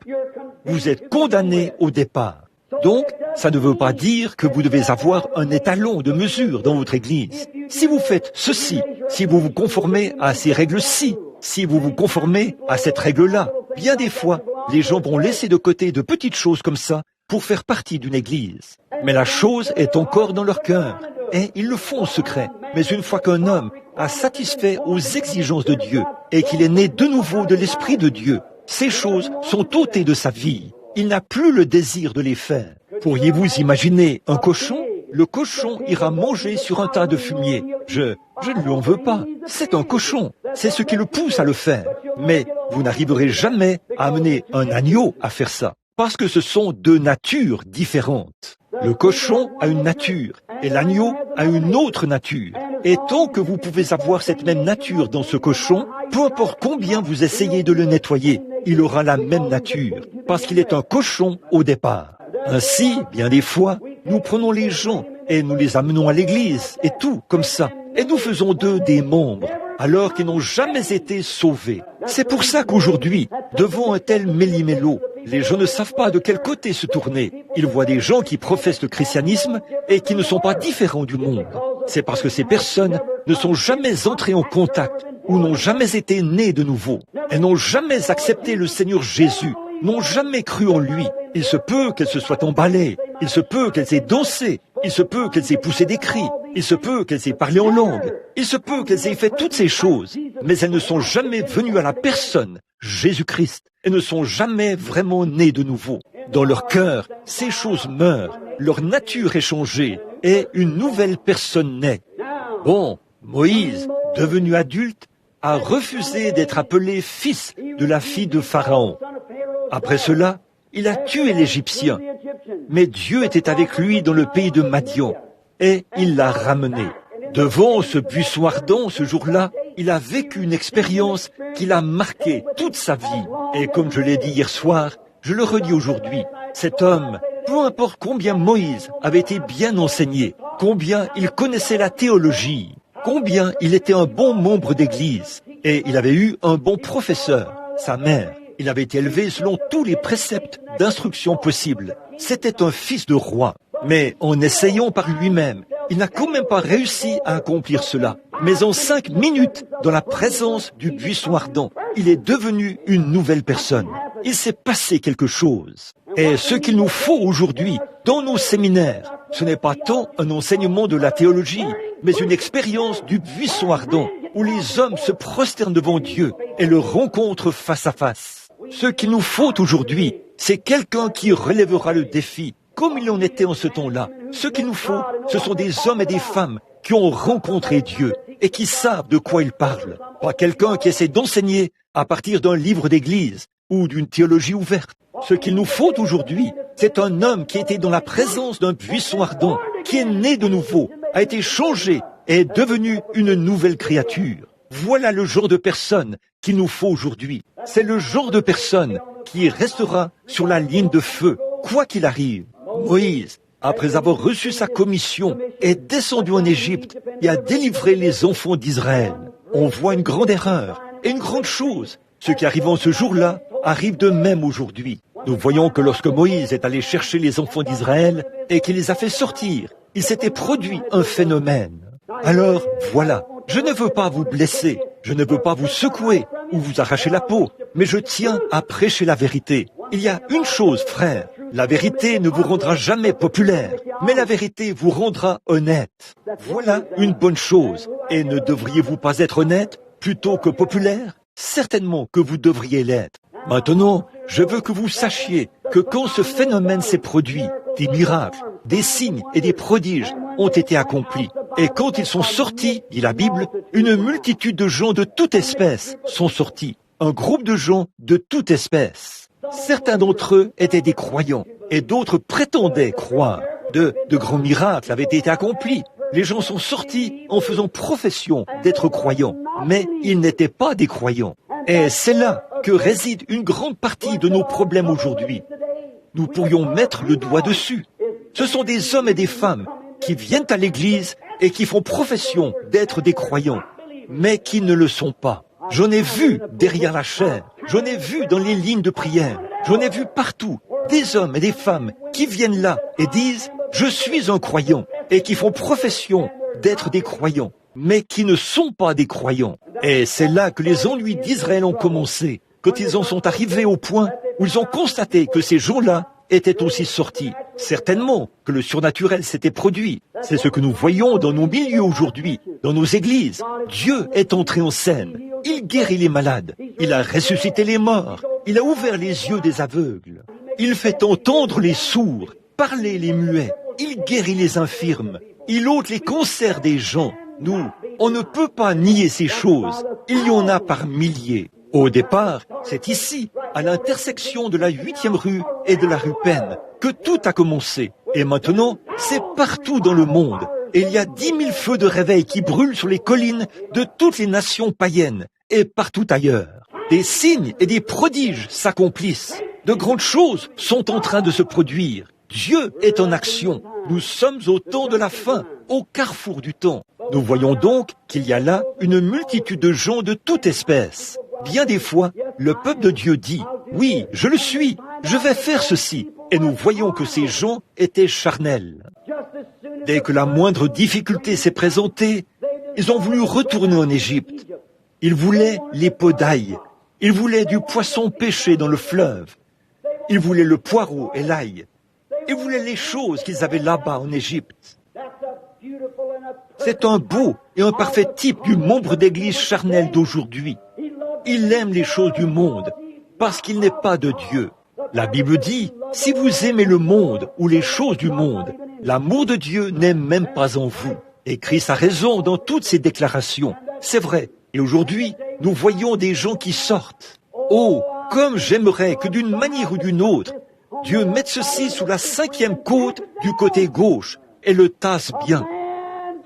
Vous êtes condamné au départ. Donc, ça ne veut pas dire que vous devez avoir un étalon de mesure dans votre église. Si vous faites ceci, si vous vous conformez à ces règles-ci, si vous vous conformez à cette règle-là, bien des fois, les gens vont laisser de côté de petites choses comme ça pour faire partie d'une église. Mais la chose est encore dans leur cœur, et ils le font en secret. Mais une fois qu'un homme a satisfait aux exigences de Dieu et qu'il est né de nouveau de l'Esprit de Dieu, ces choses sont ôtées de sa vie. Il n'a plus le désir de les faire. Pourriez-vous imaginer un cochon? Le cochon ira manger sur un tas de fumier. Je ne lui en veux pas. C'est un cochon. C'est ce qui le pousse à le faire. Mais vous n'arriverez jamais à amener un agneau à faire ça. Parce que ce sont deux natures différentes. Le cochon a une nature et l'agneau a une autre nature. Et tant que vous pouvez avoir cette même nature dans ce cochon, peu importe combien vous essayez de le nettoyer, il aura la même nature, parce qu'il est un cochon au départ. Ainsi, bien des fois, nous prenons les gens et nous les amenons à l'église, et tout comme ça. Et nous faisons d'eux des membres, alors qu'ils n'ont jamais été sauvés. C'est pour ça qu'aujourd'hui, devant un tel méli-mélo, les gens ne savent pas de quel côté se tourner. Ils voient des gens qui professent le christianisme et qui ne sont pas différents du monde. C'est parce que ces personnes ne sont jamais entrées en contact ou n'ont jamais été nées de nouveau. Elles n'ont jamais accepté le Seigneur Jésus, n'ont jamais cru en lui. Il se peut qu'elles se soient emballées, il se peut qu'elles aient dansé, il se peut qu'elles aient poussé des cris, il se peut qu'elles aient parlé en langue, il se peut qu'elles aient fait toutes ces choses, mais elles ne sont jamais venues à la personne, Jésus-Christ. Elles ne sont jamais vraiment nées de nouveau. Dans leur cœur, ces choses meurent, leur nature est changée et une nouvelle personne naît. Bon, Moïse, devenu adulte, a refusé d'être appelé fils de la fille de Pharaon. Après cela, il a tué l'Égyptien. Mais Dieu était avec lui dans le pays de Madian et il l'a ramené. Devant ce buisson ardent, ce jour-là, il a vécu une expérience qui l'a marqué toute sa vie. Et comme je l'ai dit hier soir, je le redis aujourd'hui, cet homme, peu importe combien Moïse avait été bien enseigné, combien il connaissait la théologie, combien il était un bon membre d'église, et il avait eu un bon professeur, sa mère. Il avait été élevé selon tous les préceptes d'instruction possibles. C'était un fils de roi. Mais en essayant par lui-même, il n'a quand même pas réussi à accomplir cela. Mais en 5 minutes, dans la présence du buisson ardent, il est devenu une nouvelle personne. Il s'est passé quelque chose. Et ce qu'il nous faut aujourd'hui, dans nos séminaires, ce n'est pas tant un enseignement de la théologie, mais une expérience du buisson ardent, où les hommes se prosternent devant Dieu et le rencontrent face à face. Ce qu'il nous faut aujourd'hui, c'est quelqu'un qui relèvera le défi, comme il en était en ce temps-là. Ce qu'il nous faut, ce sont des hommes et des femmes qui ont rencontré Dieu et qui savent de quoi ils parlent. Pas quelqu'un qui essaie d'enseigner à partir d'un livre d'église ou d'une théologie ouverte. Ce qu'il nous faut aujourd'hui, c'est un homme qui était dans la présence d'un buisson ardent, qui est né de nouveau, a été changé et est devenu une nouvelle créature. Voilà le genre de personne qu'il nous faut aujourd'hui. C'est le genre de personne qui restera sur la ligne de feu, quoi qu'il arrive. Moïse, après avoir reçu sa commission, est descendu en Égypte et a délivré les enfants d'Israël. On voit une grande erreur et une grande chose. Ce qui arrive en ce jour-là arrive de même aujourd'hui. Nous voyons que lorsque Moïse est allé chercher les enfants d'Israël et qu'il les a fait sortir, il s'était produit un phénomène. Alors, voilà, je ne veux pas vous blesser, je ne veux pas vous secouer ou vous arracher la peau, mais je tiens à prêcher la vérité. Il y a une chose, frère, la vérité ne vous rendra jamais populaire, mais la vérité vous rendra honnête. Voilà une bonne chose. Et ne devriez-vous pas être honnête plutôt que populaire? Certainement que vous devriez l'être. Maintenant, je veux que vous sachiez que quand ce phénomène s'est produit, des miracles, des signes et des prodiges ont été accomplis. Et quand ils sont sortis, dit la Bible, une multitude de gens de toute espèce sont sortis. Un groupe de gens de toute espèce. Certains d'entre eux étaient des croyants et d'autres prétendaient croire. De grands miracles avaient été accomplis. Les gens sont sortis en faisant profession d'être croyants, mais ils n'étaient pas des croyants. Et c'est là que réside une grande partie de nos problèmes aujourd'hui. Nous pourrions mettre le doigt dessus. Ce sont des hommes et des femmes qui viennent à l'église et qui font profession d'être des croyants, mais qui ne le sont pas. J'en ai vu derrière la chair, j'en ai vu dans les lignes de prière, j'en ai vu partout des hommes et des femmes qui viennent là et disent « Je suis un croyant » et qui font profession d'être des croyants, mais qui ne sont pas des croyants. Et c'est là que les ennuis d'Israël ont commencé, quand ils en sont arrivés au point où ils ont constaté que ces gens-là étaient aussi sortis. Certainement que le surnaturel s'était produit. C'est ce que nous voyons dans nos milieux aujourd'hui, dans nos églises. Dieu est entré en scène. Il guérit les malades. Il a ressuscité les morts. Il a ouvert les yeux des aveugles. Il fait entendre les sourds, parler les muets. Il guérit les infirmes. Il ôte les cancers des gens. Nous, on ne peut pas nier ces choses. Il y en a par milliers. Au départ, c'est ici, à l'intersection de la 8e rue et de la rue Penn, que tout a commencé. Et maintenant, c'est partout dans le monde. Et il y a 10 000 feux de réveil qui brûlent sur les collines de toutes les nations païennes et partout ailleurs. Des signes et des prodiges s'accomplissent. De grandes choses sont en train de se produire. Dieu est en action. Nous sommes au temps de la fin, au carrefour du temps. Nous voyons donc qu'il y a là une multitude de gens de toute espèce. Bien des fois, le peuple de Dieu dit « Oui, je le suis, je vais faire ceci ». Et nous voyons que ces gens étaient charnels. Dès que la moindre difficulté s'est présentée, ils ont voulu retourner en Égypte. Ils voulaient les pots d'ail. Ils voulaient du poisson pêché dans le fleuve. Ils voulaient le poireau et l'ail. Ils voulaient les choses qu'ils avaient là-bas en Égypte. C'est un beau et un parfait type du membre d'église charnel d'aujourd'hui. Il aime les choses du monde parce qu'il n'est pas de Dieu. La Bible dit, si vous aimez le monde ou les choses du monde, l'amour de Dieu n'est même pas en vous. Et Christ a raison dans toutes ses déclarations. C'est vrai. Et aujourd'hui, nous voyons des gens qui sortent. Oh, comme j'aimerais que d'une manière ou d'une autre, Dieu mette ceci sous la 5e côte du côté gauche et le tasse bien.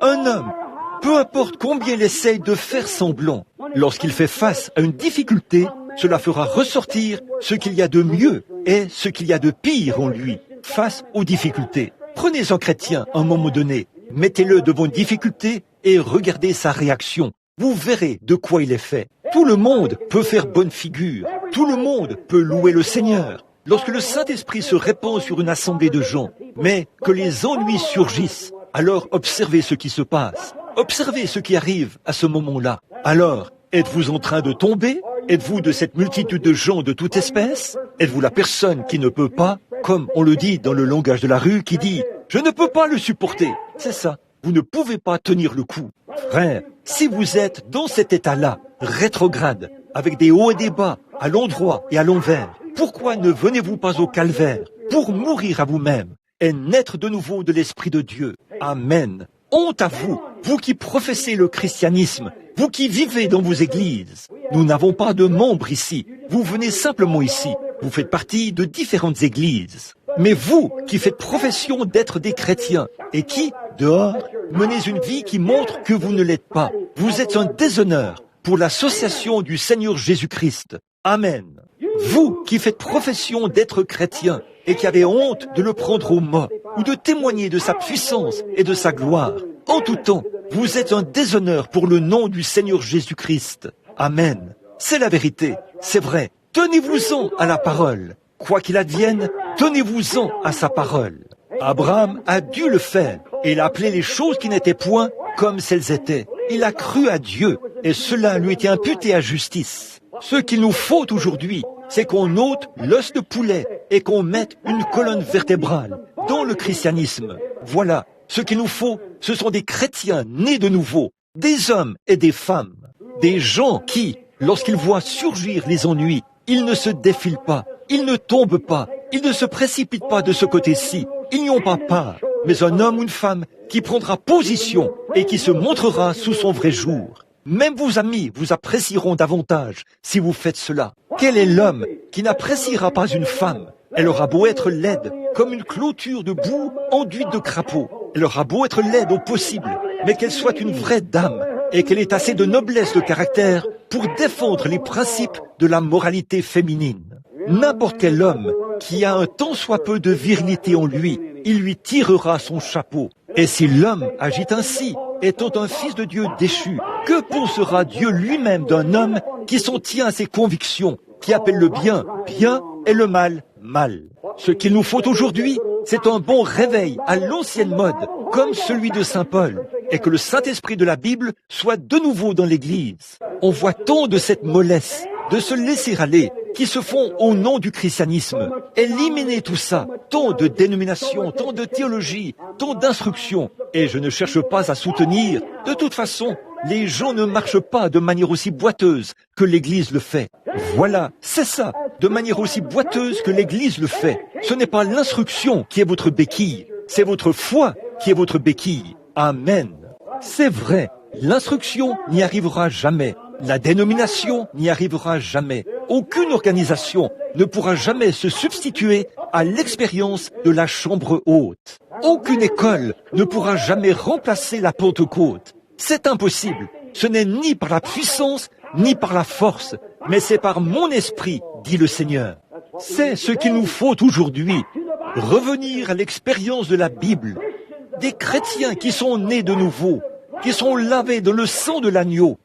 Un homme, peu importe combien il essaye de faire semblant, lorsqu'il fait face à une difficulté, cela fera ressortir ce qu'il y a de mieux et ce qu'il y a de pire en lui face aux difficultés. Prenez un chrétien à un moment donné, mettez-le devant une difficulté et regardez sa réaction. Vous verrez de quoi il est fait. Tout le monde peut faire bonne figure. Tout le monde peut louer le Seigneur. Lorsque le Saint-Esprit se répand sur une assemblée de gens, mais que les ennuis surgissent, alors observez ce qui se passe. Observez ce qui arrive à ce moment-là. Alors, êtes-vous en train de tomber? Êtes-vous de cette multitude de gens de toute espèce? Êtes-vous la personne qui ne peut pas, comme on le dit dans le langage de la rue, qui dit « Je ne peux pas le supporter ». C'est ça. Vous ne pouvez pas tenir le coup. Frère, si vous êtes dans cet état-là, rétrograde, avec des hauts et des bas, à l'endroit et à l'envers, pourquoi ne venez-vous pas au calvaire pour mourir à vous-même et naître de nouveau de l'Esprit de Dieu? Amen. Honte à vous, vous qui professez le christianisme, vous qui vivez dans vos églises. Nous n'avons pas de membres ici. Vous venez simplement ici. Vous faites partie de différentes églises. Mais vous qui faites profession d'être des chrétiens et qui, dehors, menez une vie qui montre que vous ne l'êtes pas, vous êtes un déshonneur pour l'association du Seigneur Jésus-Christ. Amen. Vous qui faites profession d'être chrétien et qui avez honte de le prendre au mot ou de témoigner de sa puissance et de sa gloire, en tout temps, vous êtes un déshonneur pour le nom du Seigneur Jésus-Christ. Amen. C'est la vérité, c'est vrai. Tenez-vous-en à la parole. Quoi qu'il advienne, tenez-vous-en à sa parole. Abraham a dû le faire et il a appelé les choses qui n'étaient point comme celles étaient. Il a cru à Dieu et cela lui était imputé à justice. Ce qu'il nous faut aujourd'hui, c'est qu'on ôte l'os de poulet et qu'on mette une colonne vertébrale dans le christianisme. Voilà, ce qu'il nous faut, ce sont des chrétiens nés de nouveau, des hommes et des femmes, des gens qui, lorsqu'ils voient surgir les ennuis, ils ne se défilent pas, ils ne tombent pas, ils ne se précipitent pas de ce côté-ci, ils n'y ont pas part, mais un homme ou une femme qui prendra position et qui se montrera sous son vrai jour. Même vos amis vous apprécieront davantage si vous faites cela. Quel est l'homme qui n'appréciera pas une femme? Elle aura beau être laide, comme une clôture de boue enduite de crapauds. Elle aura beau être laide au possible, mais qu'elle soit une vraie dame et qu'elle ait assez de noblesse de caractère pour défendre les principes de la moralité féminine. N'importe quel homme qui a un tant soit peu de virilité en lui, il lui tirera son chapeau. Et si l'homme agit ainsi, étant un fils de Dieu déchu, que pensera Dieu lui-même d'un homme qui s'en tient à ses convictions, qui appelle le bien bien et le mal mal? Ce qu'il nous faut aujourd'hui, c'est un bon réveil à l'ancienne mode, comme celui de Saint Paul, et que le Saint-Esprit de la Bible soit de nouveau dans l'Église. On voit tant de cette mollesse, de se laisser aller, qui se font au nom du christianisme. Éliminez tout ça, tant de dénominations, tant de théologie, tant d'instructions. Et je ne cherche pas à soutenir. De toute façon, les gens ne marchent pas de manière aussi boiteuse que l'Église le fait. Voilà, c'est ça, de manière aussi boiteuse que l'Église le fait. Ce n'est pas l'instruction qui est votre béquille, c'est votre foi qui est votre béquille. Amen. C'est vrai, l'instruction n'y arrivera jamais. La dénomination n'y arrivera jamais. Aucune organisation ne pourra jamais se substituer à l'expérience de la chambre haute. Aucune école ne pourra jamais remplacer la Pentecôte. C'est impossible. Ce n'est ni par la puissance, ni par la force, mais c'est par mon esprit, dit le Seigneur. C'est ce qu'il nous faut aujourd'hui. Revenir à l'expérience de la Bible. Des chrétiens qui sont nés de nouveau, qui sont lavés dans le sang de l'agneau,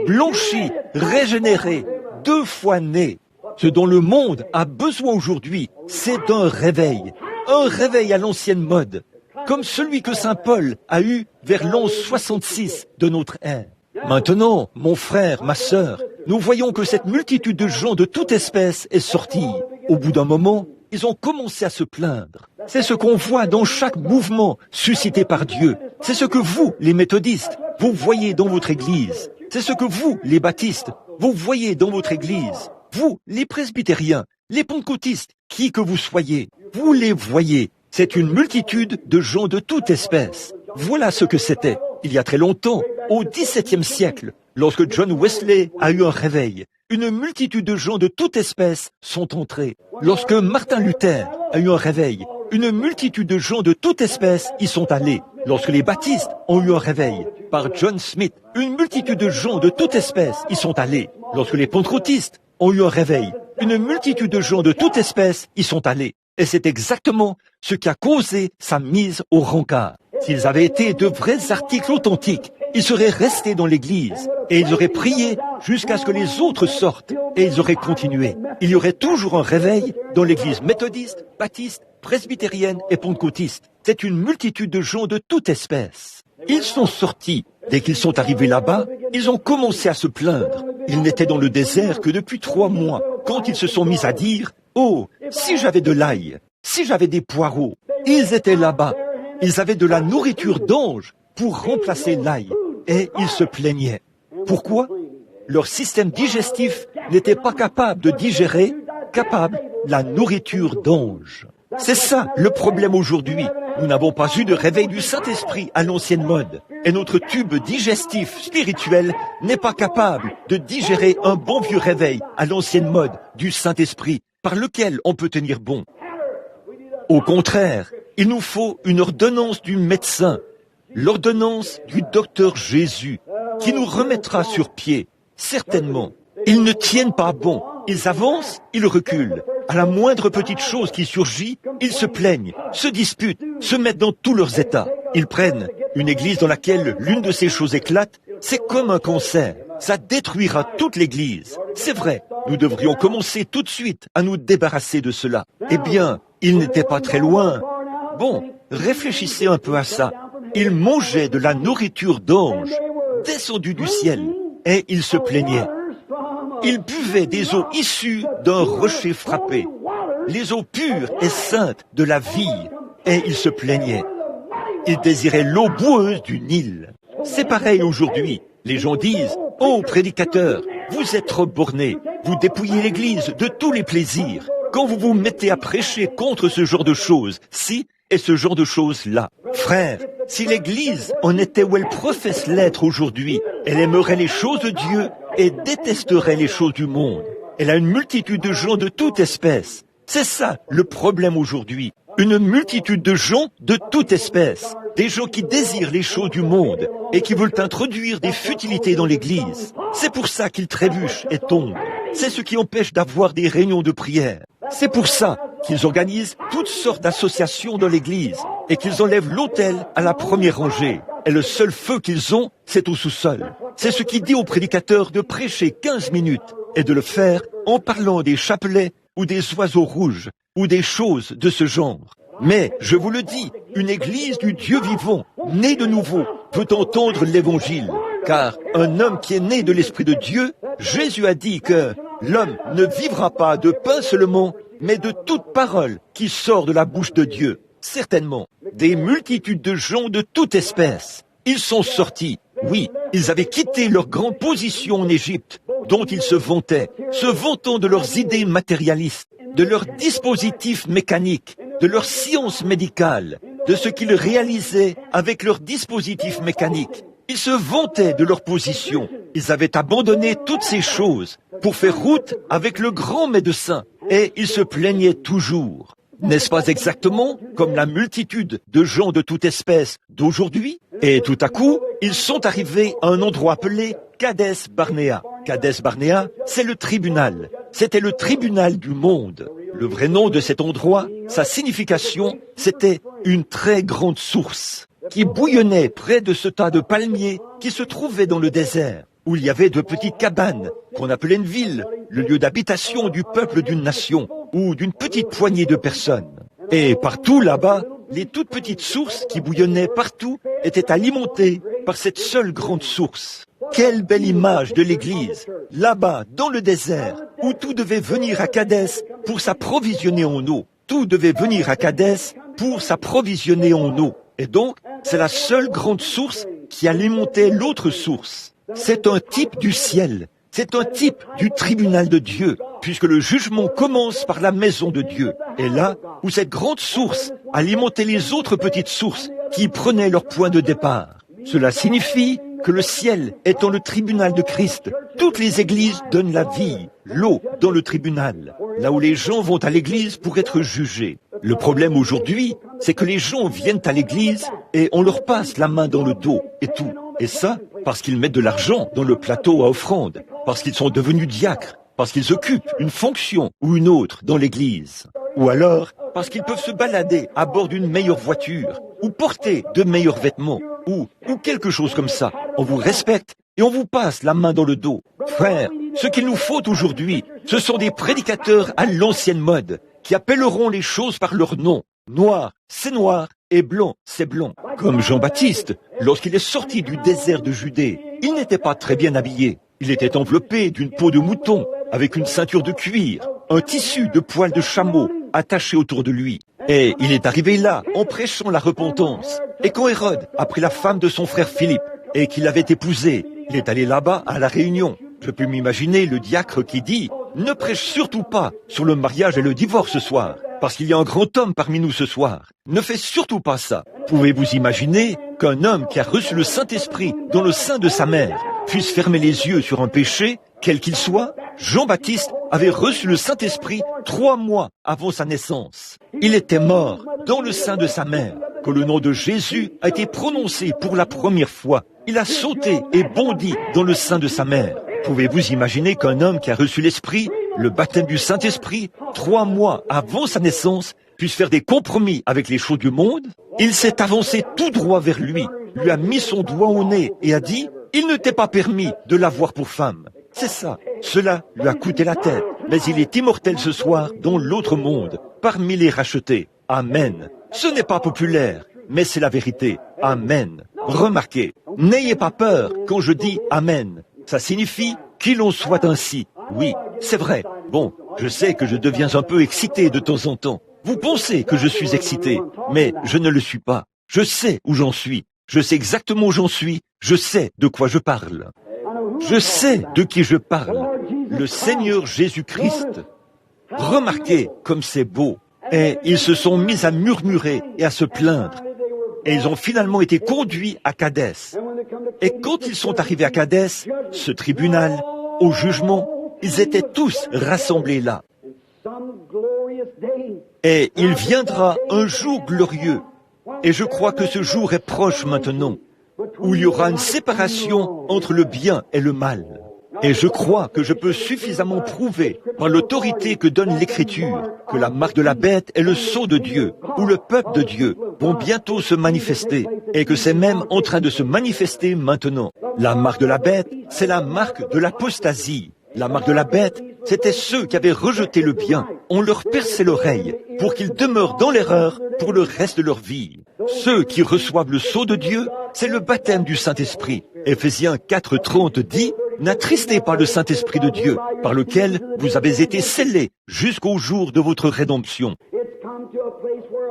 blanchis, régénérés, 2 fois nés. Ce dont le monde a besoin aujourd'hui, c'est d'un réveil. Un réveil à l'ancienne mode. comme celui que saint Paul a eu vers l'an 66 de notre ère. Maintenant, mon frère, ma sœur, nous voyons que cette multitude de gens de toute espèce est sortie. Au bout d'un moment, ils ont commencé à se plaindre. C'est ce qu'on voit dans chaque mouvement suscité par Dieu. C'est ce que vous, les méthodistes, vous voyez dans votre église. C'est ce que vous, les baptistes, vous voyez dans votre église. Vous, les presbytériens, les pentecôtistes, qui que vous soyez, vous les voyez. C'est une multitude de gens de toute espèce. Voilà ce que c'était, il y a très longtemps, au XVIIe siècle, lorsque John Wesley a eu un réveil. Une multitude de gens de toute espèce sont entrés. Lorsque Martin Luther a eu un réveil, une multitude de gens de toute espèce y sont allés. Lorsque les baptistes ont eu un réveil, par John Smith, une multitude de gens de toute espèce y sont allés. Lorsque les pentecôtistes ont eu un réveil, une multitude de gens de toute espèce y sont allés. Et c'est exactement ce qui a causé sa mise au rencard. S'ils avaient été de vrais articles authentiques, ils seraient restés dans l'église et ils auraient prié jusqu'à ce que les autres sortent et ils auraient continué. Il y aurait toujours un réveil dans l'église méthodiste, baptiste, presbytérienne et pentecôtiste. C'est une multitude de gens de toute espèce. Ils sont sortis. Dès qu'ils sont arrivés là-bas, ils ont commencé à se plaindre. Ils n'étaient dans le désert que depuis 3 mois, quand ils se sont mis à dire « Oh, si j'avais de l'ail, si j'avais des poireaux !» Ils étaient là-bas. Ils avaient de la nourriture d'ange pour remplacer l'ail. Et ils se plaignaient. Pourquoi? Leur système digestif n'était pas capable de digérer, la nourriture d'ange. C'est ça le problème aujourd'hui. Nous n'avons pas eu de réveil du Saint-Esprit à l'ancienne mode. Et notre tube digestif spirituel n'est pas capable de digérer un bon vieux réveil à l'ancienne mode du Saint-Esprit par lequel on peut tenir bon. Au contraire, il nous faut une ordonnance du médecin, l'ordonnance du docteur Jésus, qui nous remettra sur pied, certainement. Ils ne tiennent pas bon, ils avancent, ils reculent. À la moindre petite chose qui surgit, ils se plaignent, se disputent, se mettent dans tous leurs états. Ils prennent une église dans laquelle l'une de ces choses éclate, c'est comme un cancer. Ça détruira toute l'église. C'est vrai, nous devrions commencer tout de suite à nous débarrasser de cela. Eh bien, ils n'étaient pas très loin. Bon, réfléchissez un peu à ça. Ils mangeaient de la nourriture d'ange, descendue du ciel, et ils se plaignaient. Ils buvaient des eaux issues d'un rocher frappé, les eaux pures et saintes de la vie, et ils se plaignaient. Ils désiraient l'eau boueuse du Nil. C'est pareil aujourd'hui. Les gens disent « Oh, prédicateur, vous êtes trop borné, vous dépouillez l'Église de tous les plaisirs. Quand vous vous mettez à prêcher contre ce genre de choses-ci et ce genre de choses-là. » Frère, si l'Église en était où elle professe l'être aujourd'hui, elle aimerait les choses de Dieu et détesterait les choses du monde. Elle a une multitude de gens de toute espèce. C'est ça le problème aujourd'hui. Une multitude de gens de toute espèce. Des gens qui désirent les choses du monde et qui veulent introduire des futilités dans l'Église. C'est pour ça qu'ils trébuchent et tombent. C'est ce qui empêche d'avoir des réunions de prière. C'est pour ça qu'ils organisent toutes sortes d'associations dans l'Église et qu'ils enlèvent l'autel à la première rangée. Et le seul feu qu'ils ont, c'est au sous-sol. C'est ce qui dit aux prédicateurs de prêcher 15 minutes et de le faire en parlant des chapelets ou des oiseaux rouges ou des choses de ce genre. Mais, je vous le dis, une église du Dieu vivant, née de nouveau, peut entendre l'évangile. Car un homme qui est né de l'Esprit de Dieu, Jésus a dit que l'homme ne vivra pas de pain seulement, mais de toute parole qui sort de la bouche de Dieu. Certainement, des multitudes de gens de toute espèce. Ils sont sortis. Oui, ils avaient quitté leur grande position en Égypte, dont ils se vantaient, se vantant de leurs idées matérialistes, de leurs dispositifs mécaniques, de leur science médicale, de ce qu'ils réalisaient avec leurs dispositifs mécaniques. Ils se vantaient de leur position. Ils avaient abandonné toutes ces choses pour faire route avec le grand médecin. Et ils se plaignaient toujours. N'est-ce pas exactement comme la multitude de gens de toute espèce d'aujourd'hui? Et tout à coup, ils sont arrivés à un endroit appelé Kadès Barnéa. Kadès Barnéa, c'est le tribunal. C'était le tribunal du monde. Le vrai nom de cet endroit, sa signification, c'était une très grande source qui bouillonnait près de ce tas de palmiers qui se trouvait dans le désert, où il y avait de petites cabanes qu'on appelait une ville, le lieu d'habitation du peuple d'une nation ou d'une petite poignée de personnes. Et partout là-bas, les toutes petites sources qui bouillonnaient partout étaient alimentées par cette seule grande source. Quelle belle image de l'Église, là-bas, dans le désert, où tout devait venir à Kadès pour s'approvisionner en eau. Tout devait venir à Kadès pour s'approvisionner en eau. Et donc, c'est la seule grande source qui alimentait l'autre source. C'est un type du ciel. C'est un type du tribunal de Dieu, puisque le jugement commence par la maison de Dieu. Et là où cette grande source alimentait les autres petites sources qui prenaient leur point de départ. Cela signifie que le ciel étant le tribunal de Christ, toutes les églises donnent la vie, l'eau dans le tribunal, là où les gens vont à l'église pour être jugés. Le problème aujourd'hui, c'est que les gens viennent à l'église et on leur passe la main dans le dos et tout. Et ça, parce qu'ils mettent de l'argent dans le plateau à offrande, parce qu'ils sont devenus diacres, parce qu'ils occupent une fonction ou une autre dans l'église. Ou alors, parce qu'ils peuvent se balader à bord d'une meilleure voiture, ou porter de meilleurs vêtements, ou quelque chose comme ça. On vous respecte et on vous passe la main dans le dos. Frères, ce qu'il nous faut aujourd'hui, ce sont des prédicateurs à l'ancienne mode, qui appelleront les choses par leur nom. Noir, c'est noir, et blanc, c'est blanc. Comme Jean-Baptiste, lorsqu'il est sorti du désert de Judée, il n'était pas très bien habillé. Il était enveloppé d'une peau de mouton, avec une ceinture de cuir, un tissu de poils de chameau attaché autour de lui. Et il est arrivé là, en prêchant la repentance. Et quand Hérode a pris la femme de son frère Philippe, et qu'il avait épousée, il est allé là-bas à la réunion. Je peux m'imaginer le diacre qui dit « Ne prêche surtout pas sur le mariage et le divorce ce soir, parce qu'il y a un grand homme parmi nous ce soir. Ne fais surtout pas ça. » Pouvez-vous imaginer qu'un homme qui a reçu le Saint-Esprit dans le sein de sa mère puisse fermer les yeux sur un péché, quel qu'il soit? Jean-Baptiste avait reçu le Saint-Esprit 3 mois avant sa naissance. Il était mort dans le sein de sa mère, quand le nom de Jésus a été prononcé pour la première fois. Il a sauté et bondi dans le sein de sa mère. Pouvez-vous imaginer qu'un homme qui a reçu l'Esprit, le baptême du Saint-Esprit, 3 mois avant sa naissance, puisse faire des compromis avec les choses du monde? Il s'est avancé tout droit vers lui a mis son doigt au nez et a dit « Il ne t'est pas permis de l'avoir pour femme ». C'est ça. Cela lui a coûté la tête. Mais il est immortel ce soir dans l'autre monde, parmi les rachetés. Amen. Ce n'est pas populaire, mais c'est la vérité. Amen. Remarquez, n'ayez pas peur quand je dis Amen. Ça signifie qu'il en soit ainsi. Oui, c'est vrai. Bon, je sais que je deviens un peu excité de temps en temps. Vous pensez que je suis excité, mais je ne le suis pas. Je sais où j'en suis. Je sais exactement où j'en suis. Je sais de quoi je parle. Je sais de qui je parle. Le Seigneur Jésus-Christ. Remarquez comme c'est beau. Et ils se sont mis à murmurer et à se plaindre. Et ils ont finalement été conduits à Kadès. Et quand ils sont arrivés à Kadès, ce tribunal, au jugement, ils étaient tous rassemblés là. Et il viendra un jour glorieux. Et je crois que ce jour est proche maintenant, où il y aura une séparation entre le bien et le mal. Et je crois que je peux suffisamment prouver, par l'autorité que donne l'Écriture, que la marque de la bête est le sceau de Dieu, ou le peuple de Dieu, vont bientôt se manifester, et que c'est même en train de se manifester maintenant. La marque de la bête, c'est la marque de l'apostasie. La marque de la bête, c'était ceux qui avaient rejeté le bien. On leur perçait l'oreille pour qu'ils demeurent dans l'erreur pour le reste de leur vie. Ceux qui reçoivent le sceau de Dieu, c'est le baptême du Saint-Esprit. Éphésiens 4:30 dit « N'attristez pas le Saint-Esprit de Dieu, par lequel vous avez été scellés jusqu'au jour de votre rédemption. »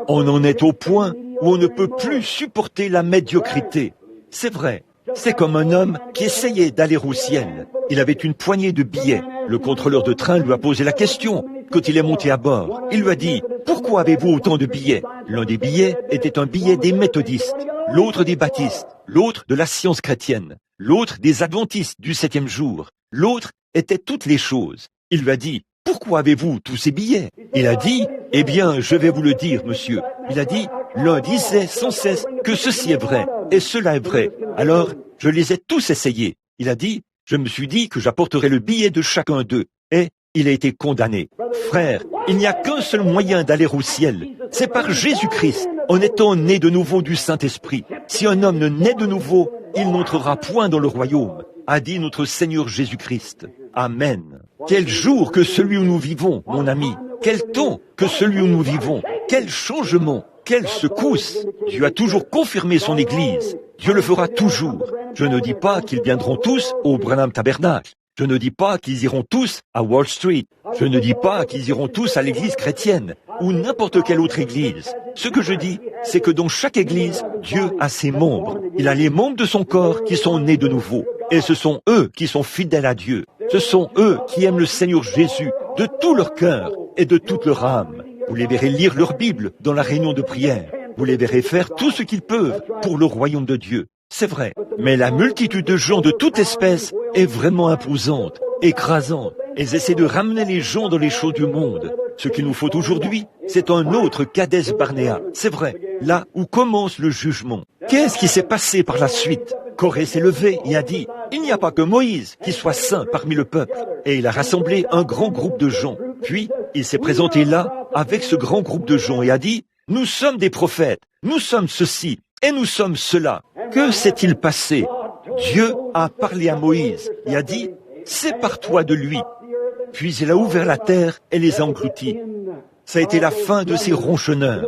On en est au point où on ne peut plus supporter la médiocrité. C'est vrai. C'est comme un homme qui essayait d'aller au ciel. Il avait une poignée de billets. Le contrôleur de train lui a posé la question quand il est monté à bord. Il lui a dit « Pourquoi avez-vous autant de billets ?» L'un des billets était un billet des méthodistes, l'autre des baptistes, l'autre de la science chrétienne, l'autre des adventistes du 7e jour, l'autre était toutes les choses. Il lui a dit « Pourquoi avez-vous tous ces billets ?» Il a dit « Eh bien, je vais vous le dire, monsieur. » Il a dit « L'un disait sans cesse que ceci est vrai, et cela est vrai. Alors, je les ai tous essayés. » Il a dit « Je me suis dit que j'apporterais le billet de chacun d'eux. » Et il a été condamné. Frère, il n'y a qu'un seul moyen d'aller au ciel. C'est par Jésus-Christ, en étant né de nouveau du Saint-Esprit. Si un homme ne naît de nouveau, il n'entrera point dans le royaume, a dit notre Seigneur Jésus-Christ. Amen. Quel jour que celui où nous vivons, mon ami. Quel temps que celui où nous vivons. Quel changement. Quelle secousse! Dieu a toujours confirmé son Église. Dieu le fera toujours. Je ne dis pas qu'ils viendront tous au Branham Tabernacle. Je ne dis pas qu'ils iront tous à Wall Street. Je ne dis pas qu'ils iront tous à l'église chrétienne ou n'importe quelle autre église. Ce que je dis, c'est que dans chaque église, Dieu a ses membres. Il a les membres de son corps qui sont nés de nouveau. Et ce sont eux qui sont fidèles à Dieu. Ce sont eux qui aiment le Seigneur Jésus de tout leur cœur et de toute leur âme. Vous les verrez lire leur Bible dans la réunion de prière. Vous les verrez faire tout ce qu'ils peuvent pour le royaume de Dieu. C'est vrai, mais la multitude de gens de toute espèce est vraiment imposante, écrasante. Elles essaient de ramener les gens dans les choses du monde. Ce qu'il nous faut aujourd'hui, c'est un autre Kadès Barnéa. C'est vrai, là où commence le jugement. Qu'est-ce qui s'est passé par la suite? Corée s'est levé et a dit, il n'y a pas que Moïse qui soit saint parmi le peuple. Et il a rassemblé un grand groupe de gens. Puis, il s'est présenté là, avec ce grand groupe de gens, et a dit, nous sommes des prophètes, nous sommes ceci, et nous sommes cela. Que s'est-il passé? Dieu a parlé à Moïse et a dit, sépare-toi de lui. Puis il a ouvert la terre et les a engloutis. Ça a été la fin de ces ronchonneurs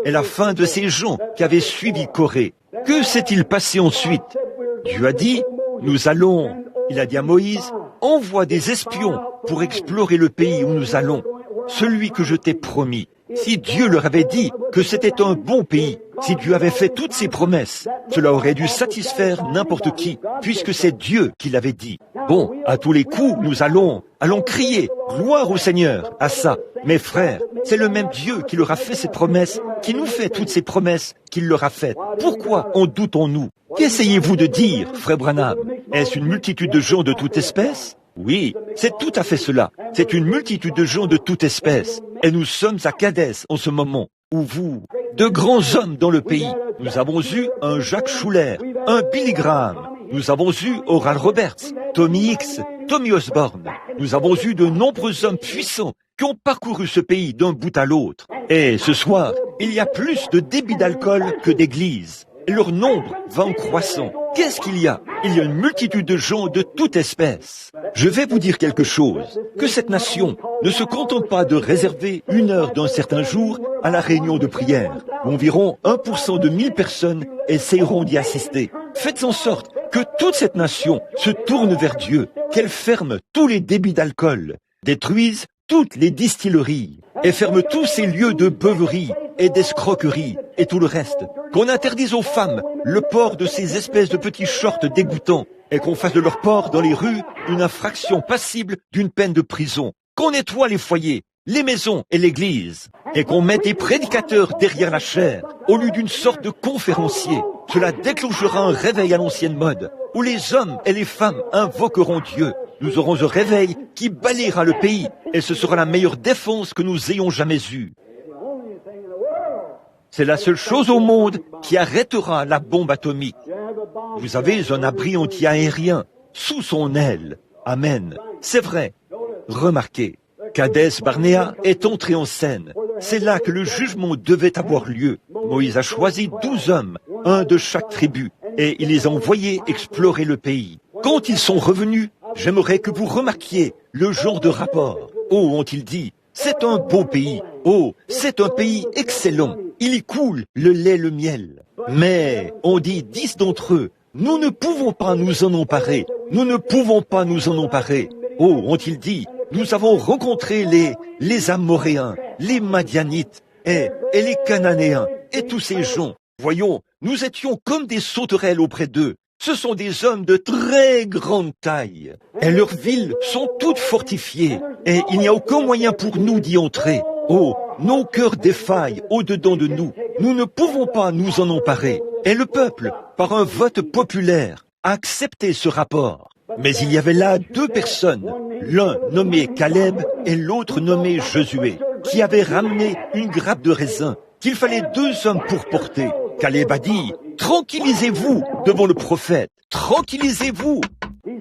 et la fin de ces gens qui avaient suivi Corée. Que s'est-il passé ensuite? Dieu a dit, il a dit à Moïse, envoie des espions pour explorer le pays où nous allons, celui que je t'ai promis. Si Dieu leur avait dit que c'était un bon pays, si Dieu avait fait toutes ses promesses, cela aurait dû satisfaire n'importe qui, puisque c'est Dieu qui l'avait dit. Bon, à tous les coups, nous allons crier, gloire au Seigneur, à ça. Mes frères, c'est le même Dieu qui leur a fait ces promesses, qui nous fait toutes ces promesses qu'il leur a faites. Pourquoi en doutons-nous? Qu'essayez-vous de dire, frère Branham? Est-ce une multitude de gens de toute espèce? Oui, c'est tout à fait cela. C'est une multitude de gens de toute espèce. Et nous sommes à Kadès en ce moment, où vous, de grands hommes dans le pays, nous avons eu un Jacques Schuller, un Billy Graham, nous avons eu Oral Roberts, Tommy Hicks, Tommy Osborne. Nous avons eu de nombreux hommes puissants qui ont parcouru ce pays d'un bout à l'autre. Et ce soir, il y a plus de débit d'alcool que d'églises. Et leur nombre va en croissant. Qu'est-ce qu'il y a? Il y a une multitude de gens de toute espèce. Je vais vous dire quelque chose, que cette nation ne se contente pas de réserver 1 heure d'un certain jour à la réunion de prière. Environ 1% de 1000 personnes essaieront d'y assister. Faites en sorte que toute cette nation se tourne vers Dieu, qu'elle ferme tous les débits d'alcool, détruise toutes les distilleries et ferme tous ces lieux de beuverie et d'escroquerie et tout le reste. Qu'on interdise aux femmes le port de ces espèces de petits shorts dégoûtants et qu'on fasse de leur port dans les rues une infraction passible d'une peine de prison. Qu'on nettoie les foyers, les maisons et l'église et qu'on mette des prédicateurs derrière la chaire au lieu d'une sorte de conférencier. Cela déclenchera un réveil à l'ancienne mode où les hommes et les femmes invoqueront Dieu. Nous aurons un réveil qui balayera le pays et ce sera la meilleure défense que nous ayons jamais eue. C'est la seule chose au monde qui arrêtera la bombe atomique. Vous avez un abri anti-aérien sous son aile. Amen. C'est vrai. Remarquez, Kadès Barnéa est entré en scène. C'est là que le jugement devait avoir lieu. Moïse a choisi 12 hommes, un de chaque tribu, et il les a envoyés explorer le pays. Quand ils sont revenus, j'aimerais que vous remarquiez le genre de rapport. Oh, ont-ils dit, c'est un beau pays. Oh, c'est un pays excellent. Il y coule le lait, le miel. Mais, on dit 10 d'entre eux, nous ne pouvons pas nous en emparer. Nous ne pouvons pas nous en emparer. Oh, ont-ils dit, nous avons rencontré les Amoréens, les Madianites et les Cananéens et tous ces gens. Voyons, nous étions comme des sauterelles auprès d'eux. Ce sont des hommes de très grande taille. Et leurs villes sont toutes fortifiées. Et il n'y a aucun moyen pour nous d'y entrer. Oh, nos cœurs défaillent au-dedans de nous. Nous ne pouvons pas nous en emparer. Et le peuple, par un vote populaire, a accepté ce rapport. Mais il y avait là 2 personnes, l'un nommé Caleb et l'autre nommé Josué, qui avaient ramené une grappe de raisin qu'il fallait 2 hommes pour porter. Caleb a dit, « Tranquillisez-vous devant le prophète, tranquillisez-vous !»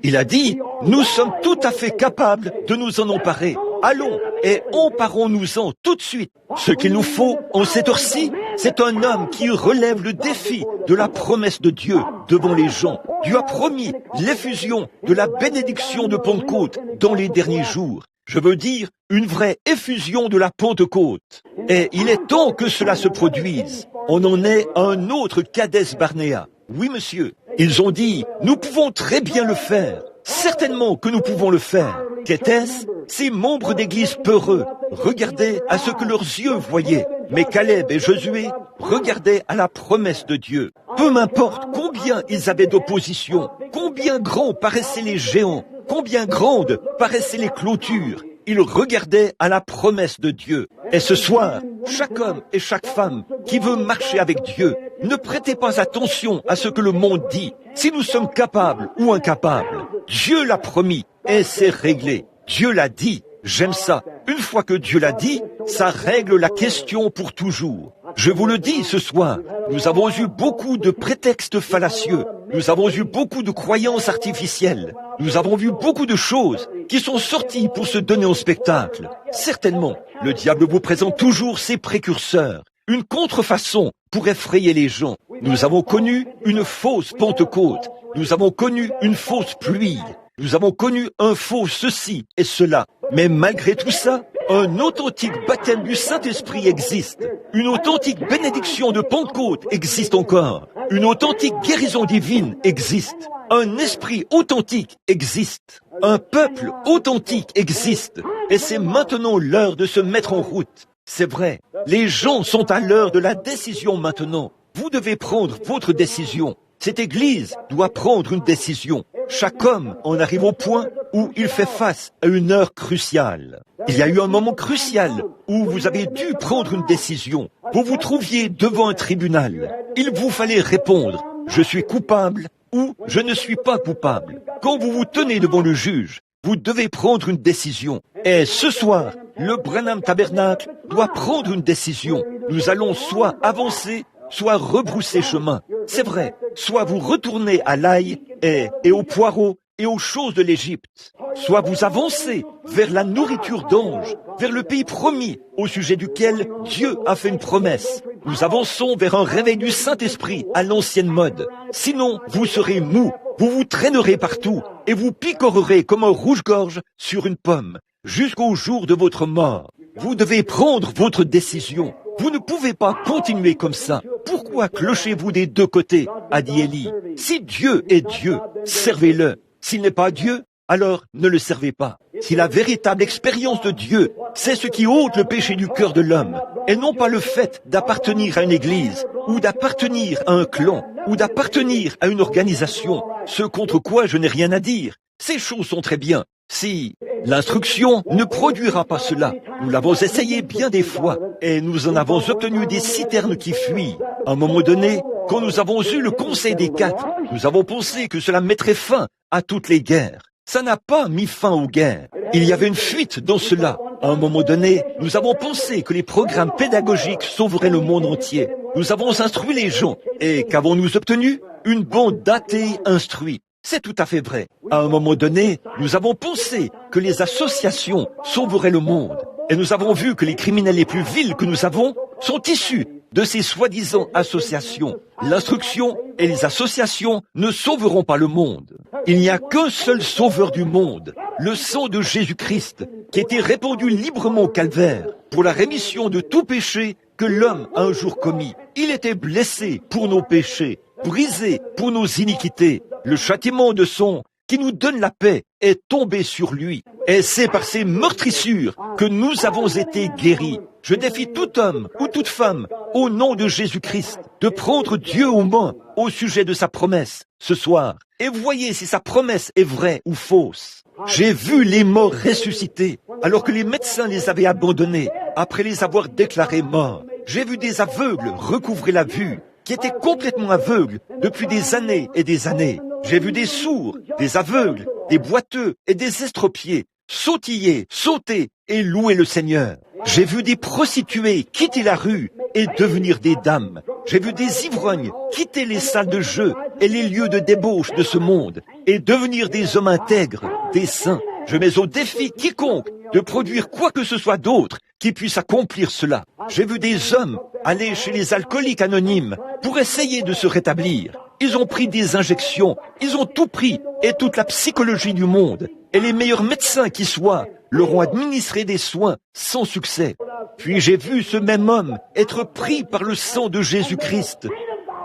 Il a dit, « Nous sommes tout à fait capables de nous en emparer. Allons et emparons-nous-en tout de suite. Ce qu'il nous faut en cette heure-ci, c'est un homme qui relève le défi de la promesse de Dieu devant les gens. Dieu a promis l'effusion de la bénédiction de Pentecôte dans les derniers jours. Je veux dire, une vraie effusion de la Pentecôte. Et il est temps que cela se produise. On en est à un autre Kadès Barnéa. Oui, monsieur. Ils ont dit, nous pouvons très bien le faire. Certainement que nous pouvons le faire. Qu'était-ce? Ces membres d'église peureux regardaient à ce que leurs yeux voyaient. Mais Caleb et Josué regardaient à la promesse de Dieu. Peu m'importe combien ils avaient d'opposition, combien grands paraissaient les géants, combien grandes paraissaient les clôtures, ils regardaient à la promesse de Dieu. Et ce soir, chaque homme et chaque femme qui veut marcher avec Dieu, ne prêtez pas attention à ce que le monde dit. Si nous sommes capables ou incapables, Dieu l'a promis et c'est réglé. Dieu l'a dit. J'aime ça. Une fois que Dieu l'a dit, ça règle la question pour toujours. Je vous le dis ce soir, nous avons eu beaucoup de prétextes fallacieux. Nous avons eu beaucoup de croyances artificielles. Nous avons vu beaucoup de choses qui sont sorties pour se donner au spectacle. Certainement, le diable vous présente toujours ses précurseurs. Une contrefaçon pour effrayer les gens. Nous avons connu une fausse Pentecôte. Nous avons connu une fausse pluie. Nous avons connu un faux ceci et cela. Mais malgré tout ça, un authentique baptême du Saint-Esprit existe. Une authentique bénédiction de Pentecôte existe encore. Une authentique guérison divine existe. Un esprit authentique existe. Un peuple authentique existe. Et c'est maintenant l'heure de se mettre en route. C'est vrai, les gens sont à l'heure de la décision maintenant. Vous devez prendre votre décision. Cette Église doit prendre une décision. Chaque homme en arrive au point où il fait face à une heure cruciale. Il y a eu un moment crucial où vous avez dû prendre une décision. Vous vous trouviez devant un tribunal. Il vous fallait répondre « Je suis coupable » ou « Je ne suis pas coupable ». Quand vous vous tenez devant le juge, vous devez prendre une décision. Et ce soir, le Branham Tabernacle doit prendre une décision. Nous allons soit avancer, soit rebrousser chemin. C'est vrai, soit vous retournez à l'ail et aux poireaux et aux choses de l'Égypte, soit vous avancez vers la nourriture d'anges, vers le pays promis au sujet duquel Dieu a fait une promesse. Nous avançons vers un réveil du Saint-Esprit à l'ancienne mode. Sinon, vous serez mou, vous vous traînerez partout et vous picorerez comme un rouge-gorge sur une pomme jusqu'au jour de votre mort. Vous devez prendre votre décision. Vous ne pouvez pas continuer comme ça. Pourquoi clochez-vous des deux côtés, a dit Élie. Si Dieu est Dieu, servez-le. S'il n'est pas Dieu, alors ne le servez pas. Si la véritable expérience de Dieu, c'est ce qui ôte le péché du cœur de l'homme, et non pas le fait d'appartenir à une église, ou d'appartenir à un clan, ou d'appartenir à une organisation, ce contre quoi je n'ai rien à dire. Ces choses sont très bien. Si l'instruction ne produira pas cela, nous l'avons essayé bien des fois, et nous en avons obtenu des citernes qui fuient. À un moment donné, quand nous avons eu le conseil des quatre, nous avons pensé que cela mettrait fin à toutes les guerres. Ça n'a pas mis fin aux guerres. Il y avait une fuite dans cela. À un moment donné, nous avons pensé que les programmes pédagogiques sauveraient le monde entier. Nous avons instruit les gens. Et qu'avons-nous obtenu? Une bande d'athées instruits. C'est tout à fait vrai. À un moment donné, nous avons pensé que les associations sauveraient le monde. Et nous avons vu que les criminels les plus vils que nous avons sont issus de ces soi-disant associations. L'instruction et les associations ne sauveront pas le monde. Il n'y a qu'un seul sauveur du monde, le sang de Jésus-Christ, qui a été répandu librement au calvaire pour la rémission de tout péché que l'homme a un jour commis. Il était blessé pour nos péchés, brisé pour nos iniquités. Le châtiment de son qui nous donne la paix est tombé sur lui. Et c'est par ses meurtrissures que nous avons été guéris. Je défie tout homme ou toute femme, au nom de Jésus-Christ, de prendre Dieu aux mains au sujet de sa promesse ce soir. Et voyez si sa promesse est vraie ou fausse. J'ai vu les morts ressusciter, alors que les médecins les avaient abandonnés, après les avoir déclarés morts. J'ai vu des aveugles recouvrer la vue, qui étaient complètement aveugles depuis des années et des années. J'ai vu des sourds, des aveugles, des boiteux et des estropiés sautiller, sauter et louer le Seigneur. J'ai vu des prostituées quitter la rue et devenir des dames. J'ai vu des ivrognes quitter les salles de jeu et les lieux de débauche de ce monde et devenir des hommes intègres, des saints. Je mets au défi quiconque de produire quoi que ce soit d'autre qui puisse accomplir cela. J'ai vu des hommes aller chez les alcooliques anonymes pour essayer de se rétablir. Ils ont pris des injections, ils ont tout pris et toute la psychologie du monde. et les meilleurs médecins qui soient leur ont administré des soins sans succès. Puis j'ai vu ce même homme être pris par le sang de Jésus-Christ,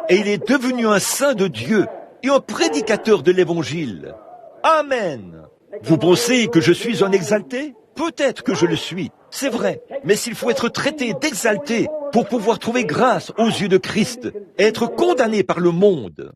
et il est devenu un saint de Dieu et un prédicateur de l'Évangile. Amen. Vous pensez que je suis un exalté? Peut-être que je le suis, c'est vrai, mais s'il faut être traité d'exalté pour pouvoir trouver grâce aux yeux de Christ et être condamné par le monde,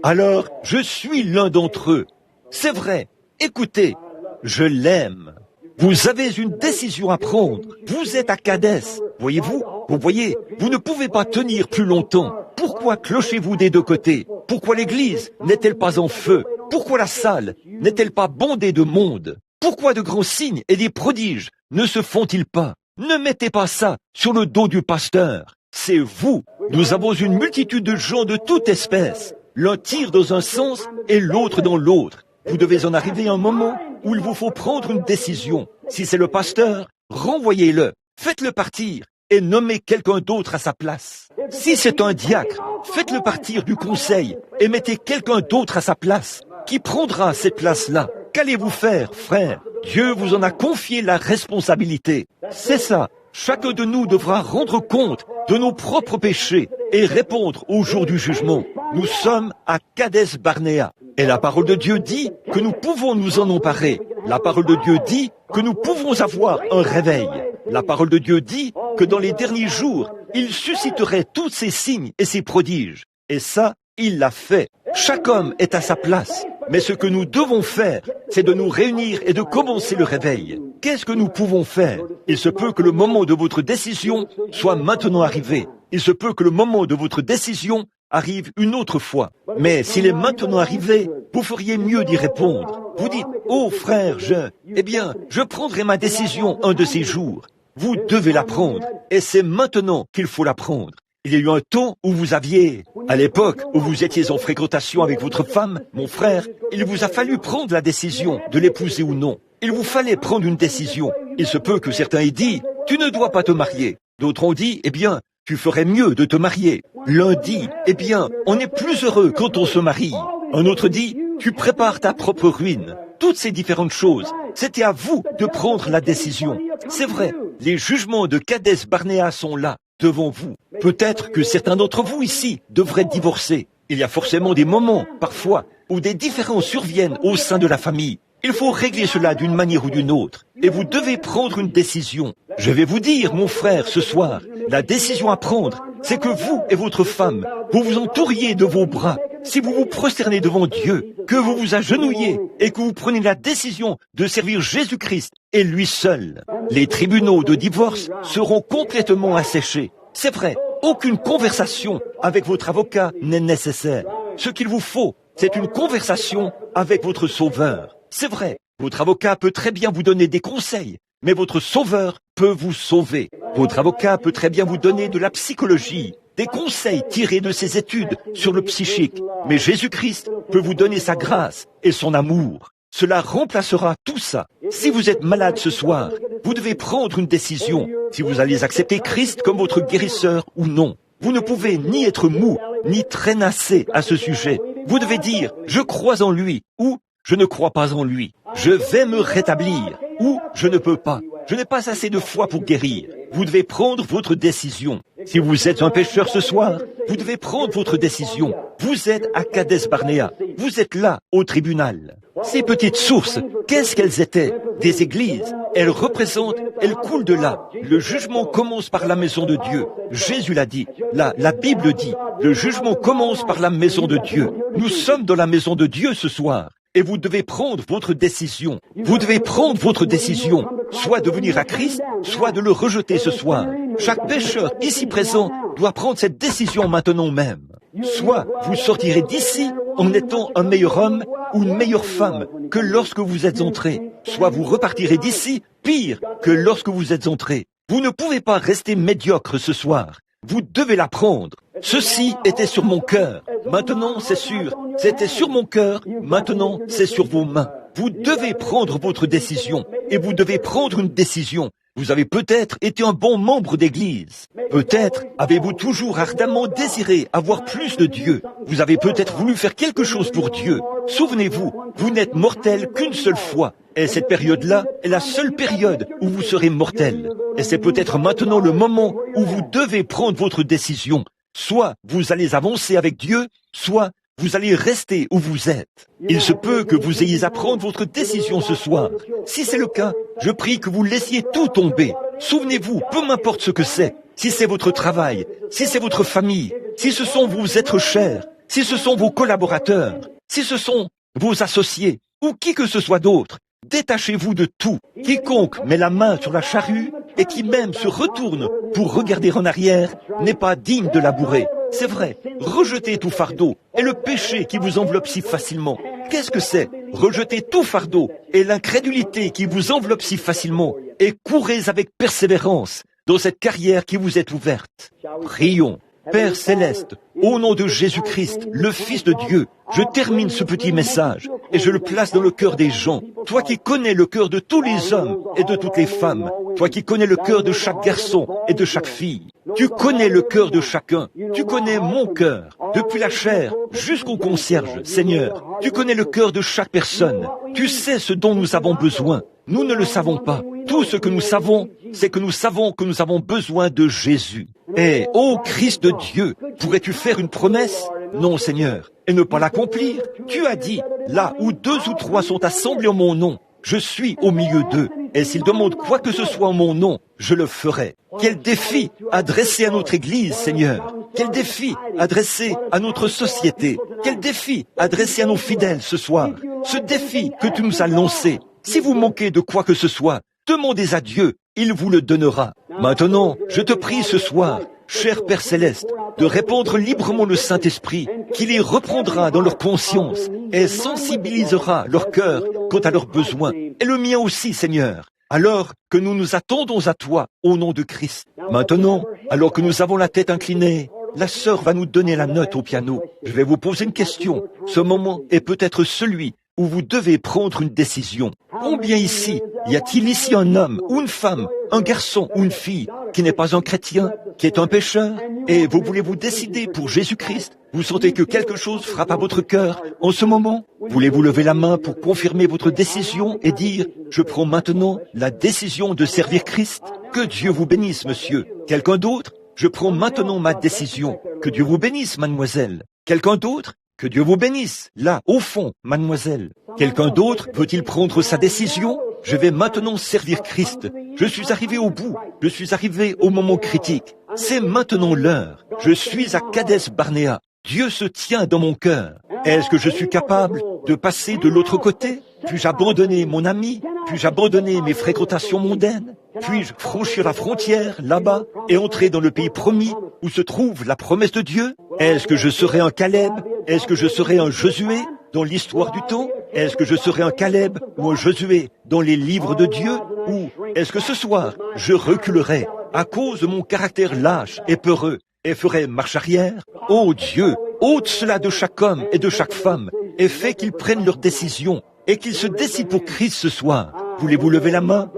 alors je suis l'un d'entre eux. C'est vrai, écoutez, je l'aime. Vous avez une décision à prendre. Vous êtes à Kadès. Voyez-vous, vous ne pouvez pas tenir plus longtemps. Pourquoi clochez-vous des deux côtés? Pourquoi l'église n'est-elle pas en feu? Pourquoi la salle n'est-elle pas bondée de monde? Pourquoi de grands signes et des prodiges ne se font-ils pas? Ne mettez pas ça sur le dos du pasteur. C'est vous. Nous avons une multitude de gens de toute espèce. L'un tire dans un sens et l'autre dans l'autre. Vous devez en arriver à un moment où il vous faut prendre une décision. Si c'est le pasteur, renvoyez-le, faites-le partir et nommez quelqu'un d'autre à sa place. Si c'est un diacre, faites-le partir du conseil et mettez quelqu'un d'autre à sa place. Qui prendra cette place-là? Qu'allez-vous faire, frère? Dieu vous en a confié la responsabilité. C'est ça. Chacun de nous devra rendre compte de nos propres péchés et répondre au jour du jugement. Nous sommes à Kadès Barnéa. Et la parole de Dieu dit que nous pouvons nous en emparer. La parole de Dieu dit que nous pouvons avoir un réveil. La parole de Dieu dit que dans les derniers jours, il susciterait tous ces signes et ces prodiges. Et ça, il l'a fait. Chaque homme est à sa place. Mais ce que nous devons faire, c'est de nous réunir et de commencer le réveil. Qu'est-ce que nous pouvons faire? Il se peut que le moment de votre décision soit maintenant arrivé. Il se peut que le moment de votre décision arrive une autre fois. Mais s'il est maintenant arrivé, vous feriez mieux d'y répondre. Vous dites, « Oh frère, je prendrai ma décision un de ces jours. » Vous devez la prendre, et c'est maintenant qu'il faut la prendre. Il y a eu un temps où vous aviez, à l'époque où vous étiez en fréquentation avec votre femme, mon frère, il vous a fallu prendre la décision de l'épouser ou non. Il vous fallait prendre une décision. Il se peut que certains aient dit, « Tu ne dois pas te marier ». D'autres ont dit, « Tu ferais mieux de te marier ». L'un dit, « On est plus heureux quand on se marie ». Un autre dit, « Tu prépares ta propre ruine ». Toutes ces différentes choses, c'était à vous de prendre la décision. C'est vrai, les jugements de Kadès Barnéa sont là, devant vous. Peut-être que certains d'entre vous ici devraient divorcer. Il y a forcément des moments, parfois, où des différends surviennent au sein de la famille. Il faut régler cela d'une manière ou d'une autre. Et vous devez prendre une décision. Je vais vous dire, mon frère, ce soir, la décision à prendre, c'est que vous et votre femme, vous vous entouriez de vos bras. Si vous vous prosternez devant Dieu, que vous vous agenouillez et que vous prenez la décision de servir Jésus-Christ et lui seul, les tribunaux de divorce seront complètement asséchés. C'est vrai, aucune conversation avec votre avocat n'est nécessaire. Ce qu'il vous faut, c'est une conversation avec votre Sauveur. C'est vrai, votre avocat peut très bien vous donner des conseils, mais votre Sauveur peut vous sauver. Votre avocat peut très bien vous donner de la psychologie, des conseils tirés de ses études sur le psychique, mais Jésus-Christ peut vous donner sa grâce et son amour. Cela remplacera tout ça. Si vous êtes malade ce soir, vous devez prendre une décision, si vous allez accepter Christ comme votre guérisseur ou non. Vous ne pouvez ni être mou, ni traînasser à ce sujet. Vous devez dire « Je crois en lui » ou « Je ne crois pas en lui ». Je vais me rétablir ou je ne peux pas. Je n'ai pas assez de foi pour guérir. Vous devez prendre votre décision. Si vous êtes un pécheur ce soir, vous devez prendre votre décision. Vous êtes à Kadès Barnéa. Vous êtes là, au tribunal. Ces petites sources, qu'est-ce qu'elles étaient? Des églises. Elles représentent, elles coulent de là. Le jugement commence par la maison de Dieu. Jésus l'a dit. La Bible dit, le jugement commence par la maison de Dieu. Nous sommes dans la maison de Dieu ce soir. Et vous devez prendre votre décision. Vous devez prendre votre décision, soit de venir à Christ, soit de le rejeter ce soir. Chaque pécheur ici présent doit prendre cette décision maintenant même. Soit vous sortirez d'ici en étant un meilleur homme ou une meilleure femme que lorsque vous êtes entré. Soit vous repartirez d'ici pire que lorsque vous êtes entré. Vous ne pouvez pas rester médiocre ce soir. Vous devez la prendre. Ceci était sur mon cœur. Maintenant, c'est sûr. C'était sur mon cœur. Maintenant, c'est sur vos mains. Vous devez prendre votre décision. Et vous devez prendre une décision. Vous avez peut-être été un bon membre d'église. Peut-être avez-vous toujours ardemment désiré avoir plus de Dieu. Vous avez peut-être voulu faire quelque chose pour Dieu. Souvenez-vous, vous n'êtes mortel qu'une seule fois. Et cette période-là est la seule période où vous serez mortel. Et c'est peut-être maintenant le moment où vous devez prendre votre décision. Soit vous allez avancer avec Dieu, soit vous allez rester où vous êtes. Il se peut que vous ayez à prendre votre décision ce soir. Si c'est le cas, je prie que vous laissiez tout tomber. Souvenez-vous, peu m'importe ce que c'est, si c'est votre travail, si c'est votre famille, si ce sont vos êtres chers, si ce sont vos collaborateurs, si ce sont vos associés, ou qui que ce soit d'autre, détachez-vous de tout. Quiconque met la main sur la charrue et qui même se retourne pour regarder en arrière n'est pas digne de labourer. C'est vrai, rejetez tout fardeau et le péché qui vous enveloppe si facilement. Qu'est-ce que c'est? Rejetez tout fardeau et l'incrédulité qui vous enveloppe si facilement et courez avec persévérance dans cette carrière qui vous est ouverte. Prions. Père Céleste, au nom de Jésus-Christ, le Fils de Dieu, je termine ce petit message et je le place dans le cœur des gens. Toi qui connais le cœur de tous les hommes et de toutes les femmes, toi qui connais le cœur de chaque garçon et de chaque fille, tu connais le cœur de chacun, tu connais mon cœur, depuis la chair jusqu'au concierge, Seigneur. Tu connais le cœur de chaque personne, tu sais ce dont nous avons besoin. Nous ne le savons pas. Tout ce que nous savons, c'est que nous savons que nous avons besoin de Jésus. Et, ô Christ de Dieu, pourrais-tu faire une promesse? Non, Seigneur, et ne pas l'accomplir. Tu as dit, là où 2 ou 3 sont assemblés en mon nom, je suis au milieu d'eux. Et s'ils demandent quoi que ce soit en mon nom, je le ferai. Quel défi adressé à notre Église, Seigneur. Quel défi adressé à notre société. Quel défi adressé à nos fidèles ce soir. Ce défi que tu nous as lancé. Si vous manquez de quoi que ce soit, demandez à Dieu, il vous le donnera. Maintenant, je te prie ce soir, cher Père Céleste, de répandre librement le Saint-Esprit, qui les reprendra dans leur conscience et sensibilisera leur cœur quant à leurs besoins, et le mien aussi, Seigneur, alors que nous nous attendons à toi au nom de Christ. Maintenant, alors que nous avons la tête inclinée, la sœur va nous donner la note au piano. Je vais vous poser une question. Ce moment est peut-être celui où vous devez prendre une décision. Combien ici, y a-t-il ici un homme ou une femme, un garçon ou une fille qui n'est pas un chrétien, qui est un pécheur, et vous voulez vous décider pour Jésus-Christ? Vous sentez que quelque chose frappe à votre cœur en ce moment? Voulez-vous lever la main pour confirmer votre décision et dire « Je prends maintenant la décision de servir Christ ». Que Dieu vous bénisse, monsieur. Quelqu'un d'autre? Je prends maintenant ma décision. Que Dieu vous bénisse, mademoiselle. Quelqu'un d'autre? Que Dieu vous bénisse, là, au fond, mademoiselle. Quelqu'un d'autre peut-il prendre sa décision? Je vais maintenant servir Christ. Je suis arrivé au bout. Je suis arrivé au moment critique. C'est maintenant l'heure. Je suis à Kadès Barnéa. Dieu se tient dans mon cœur. Est-ce que je suis capable de passer de l'autre côté? Puis-je abandonner mon ami? Puis-je abandonner mes fréquentations mondaines? Puis-je franchir la frontière, là-bas, et entrer dans le pays promis, où se trouve la promesse de Dieu? Est-ce que je serai un Caleb? Est-ce que je serai un Josué dans l'histoire du temps? Est-ce que je serai un Caleb ou un Josué dans les livres de Dieu? Ou est-ce que ce soir, je reculerai à cause de mon caractère lâche et peureux et ferai marche arrière? Ô Dieu, ôte cela de chaque homme et de chaque femme et fais qu'ils prennent leurs décisions et qu'ils se décident pour Christ ce soir. Voulez-vous lever la main?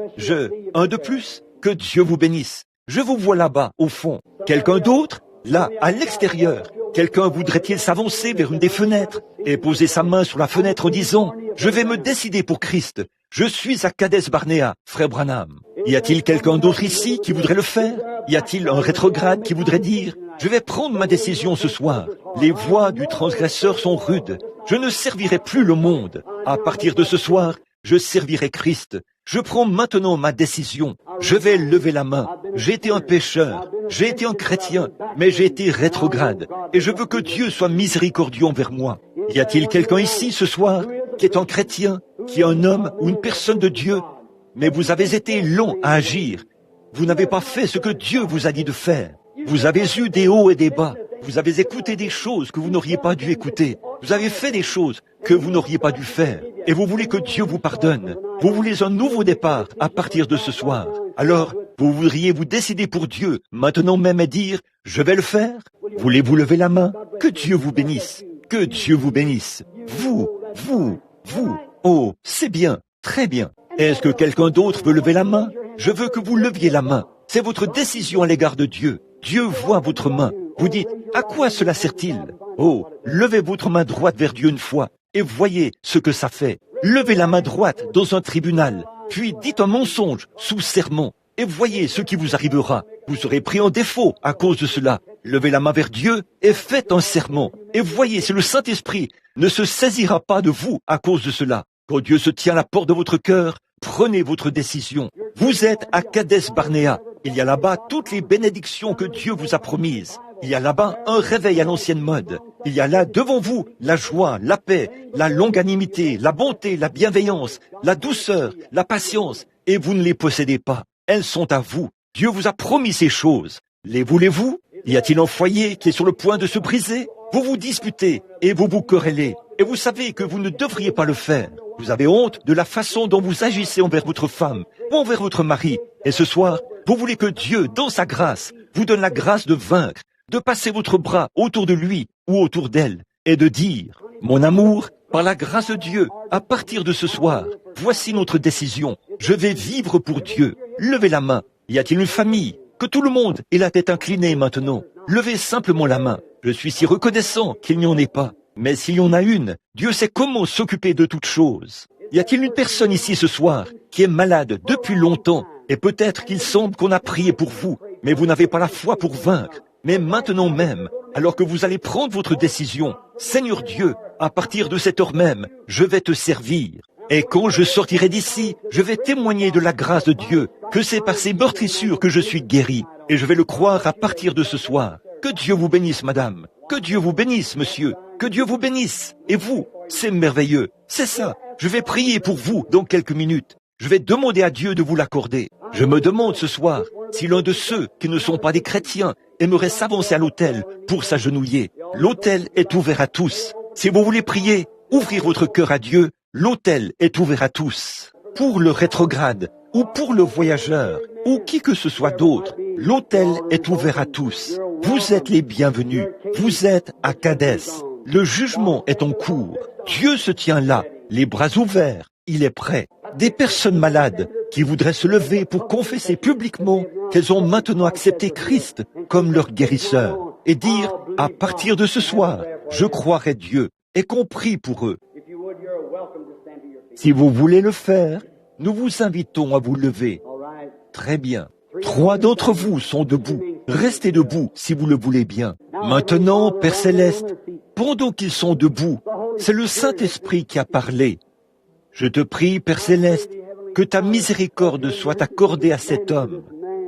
Un de plus? Que Dieu vous bénisse. Je vous vois là-bas, au fond. Quelqu'un d'autre? Là, à l'extérieur. Quelqu'un voudrait-il s'avancer vers une des fenêtres et poser sa main sur la fenêtre en disant « Je vais me décider pour Christ. Je suis à Kadès Barnéa, frère Branham. » Y a-t-il quelqu'un d'autre ici qui voudrait le faire? Y a-t-il un rétrograde qui voudrait dire « Je vais prendre ma décision ce soir. Les voies du transgresseur sont rudes. Je ne servirai plus le monde. À partir de ce soir, je servirai Christ. Je prends maintenant ma décision. Je vais lever la main. J'ai été un pécheur. J'ai été un chrétien, mais j'ai été rétrograde. Et je veux que Dieu soit miséricordieux envers moi. Y a-t-il quelqu'un ici ce soir qui est un chrétien, qui est un homme ou une personne de Dieu, mais vous avez été long à agir. Vous n'avez pas fait ce que Dieu vous a dit de faire. Vous avez eu des hauts et des bas. Vous avez écouté des choses que vous n'auriez pas dû écouter. Vous avez fait des choses que vous n'auriez pas dû faire. Et vous voulez que Dieu vous pardonne. Vous voulez un nouveau départ à partir de ce soir. Alors, vous voudriez vous décider pour Dieu, maintenant même et dire, je vais le faire? Voulez-vous lever la main? Que Dieu vous bénisse. Que Dieu vous bénisse. Vous. Oh, c'est bien, très bien. Est-ce que quelqu'un d'autre veut lever la main? Je veux que vous leviez la main. C'est votre décision à l'égard de Dieu. Dieu voit votre main. Vous dites, à quoi cela sert-il? Oh, levez votre main droite vers Dieu une fois et voyez ce que ça fait. Levez la main droite dans un tribunal, puis dites un mensonge sous serment et voyez ce qui vous arrivera. Vous serez pris en défaut à cause de cela. Levez la main vers Dieu et faites un serment et voyez si le Saint-Esprit ne se saisira pas de vous à cause de cela. Quand Dieu se tient à la porte de votre cœur, prenez votre décision. Vous êtes à Kadesh Barnéa. Il y a là-bas toutes les bénédictions que Dieu vous a promises. Il y a là-bas un réveil à l'ancienne mode. Il y a là devant vous la joie, la paix, la longanimité, la bonté, la bienveillance, la douceur, la patience. Et vous ne les possédez pas. Elles sont à vous. Dieu vous a promis ces choses. Les voulez-vous? Y a-t-il un foyer qui est sur le point de se briser? Vous vous disputez et vous vous querellez. Et vous savez que vous ne devriez pas le faire. Vous avez honte de la façon dont vous agissez envers votre femme ou envers votre mari. Et ce soir, vous voulez que Dieu, dans sa grâce, vous donne la grâce de vaincre, de passer votre bras autour de lui ou autour d'elle et de dire, mon amour, par la grâce de Dieu, à partir de ce soir, voici notre décision. Je vais vivre pour Dieu. Levez la main. Y a-t-il une famille? Que tout le monde ait la tête inclinée maintenant. Levez simplement la main. Je suis si reconnaissant qu'il n'y en ait pas. Mais s'il y en a une, Dieu sait comment s'occuper de toutes choses. Y a-t-il une personne ici ce soir qui est malade depuis longtemps et peut-être qu'il semble qu'on a prié pour vous, mais vous n'avez pas la foi pour vaincre. Mais maintenant même, alors que vous allez prendre votre décision, Seigneur Dieu, à partir de cette heure même, je vais te servir. Et quand je sortirai d'ici, je vais témoigner de la grâce de Dieu, que c'est par ces meurtrissures que je suis guéri. Et je vais le croire à partir de ce soir. Que Dieu vous bénisse, madame. Que Dieu vous bénisse, monsieur. Que Dieu vous bénisse. Et vous, c'est merveilleux. C'est ça. Je vais prier pour vous dans quelques minutes. Je vais demander à Dieu de vous l'accorder. Je me demande ce soir si l'un de ceux qui ne sont pas des chrétiens aimerait s'avancer à l'autel pour s'agenouiller. L'autel est ouvert à tous. Si vous voulez prier, ouvrir votre cœur à Dieu, l'autel est ouvert à tous. Pour le rétrograde, ou pour le voyageur, ou qui que ce soit d'autre, l'autel est ouvert à tous. Vous êtes les bienvenus. Vous êtes à Kadès. Le jugement est en cours. Dieu se tient là, les bras ouverts. Il est prêt. Des personnes malades qui voudraient se lever pour confesser publiquement qu'elles ont maintenant accepté Christ comme leur guérisseur et dire, à partir de ce soir, je croirai Dieu et compris pour eux. Si vous voulez le faire, nous vous invitons à vous lever. Très bien. 3 d'entre vous sont debout. Restez debout si vous le voulez bien. Maintenant, Père Céleste, pendant qu'ils sont debout, c'est le Saint-Esprit qui a parlé. Je te prie, Père Céleste, que ta miséricorde soit accordée à cet homme,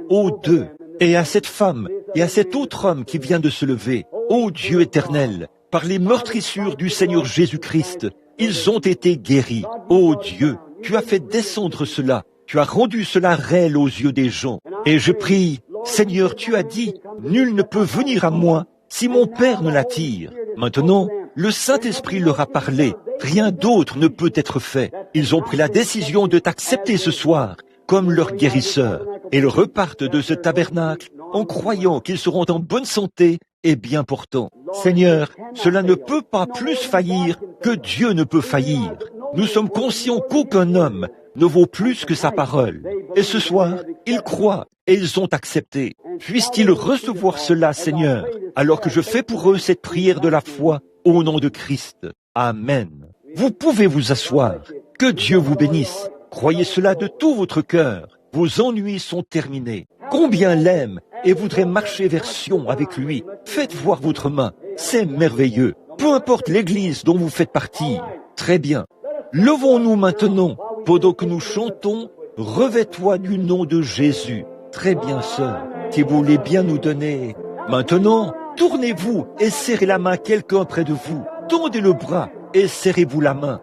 aux deux, et à cette femme, et à cet autre homme qui vient de se lever. Ô Dieu éternel, par les meurtrissures du Seigneur Jésus-Christ, ils ont été guéris. Ô Dieu, tu as fait descendre cela, tu as rendu cela réel aux yeux des gens. Et je prie, Seigneur, tu as dit, nul ne peut venir à moi si mon Père ne l'attire. Maintenant, le Saint-Esprit leur a parlé. Rien d'autre ne peut être fait. Ils ont pris la décision de t'accepter ce soir comme leur guérisseur. Et ils repartent de ce tabernacle en croyant qu'ils seront en bonne santé et bien portants. Seigneur, cela ne peut pas plus faillir que Dieu ne peut faillir. Nous sommes conscients qu'aucun homme ne vaut plus que sa parole. Et ce soir, ils croient et ils ont accepté. Puissent-ils recevoir cela, Seigneur, alors que je fais pour eux cette prière de la foi au nom de Christ. Amen. Vous pouvez vous asseoir. Que Dieu vous bénisse. Croyez cela de tout votre cœur. Vos ennuis sont terminés. Combien l'aime et voudrait marcher vers Sion avec lui. Faites voir votre main. C'est merveilleux. Peu importe l'église dont vous faites partie. Très bien. Levons-nous maintenant pendant que nous chantons « Revêt-toi du nom de Jésus ». Très bien, sœur. Si vous voulez bien nous donner. Maintenant, tournez-vous et serrez la main à quelqu'un près de vous. Tendez le bras et serrez-vous la main.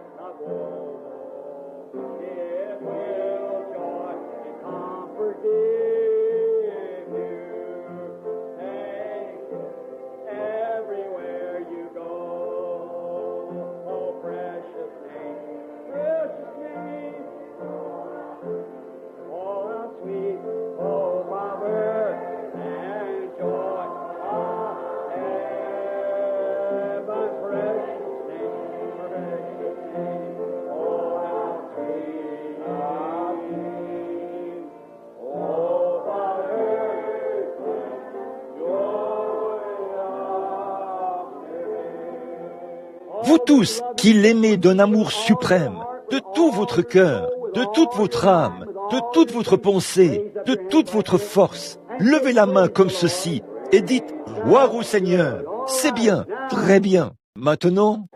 Vous tous qui l'aimez d'un amour suprême, de tout votre cœur, de toute votre âme, de toute votre pensée, de toute votre force, levez la main comme ceci et dites « Gloire au Seigneur ». C'est bien, très bien. Maintenant,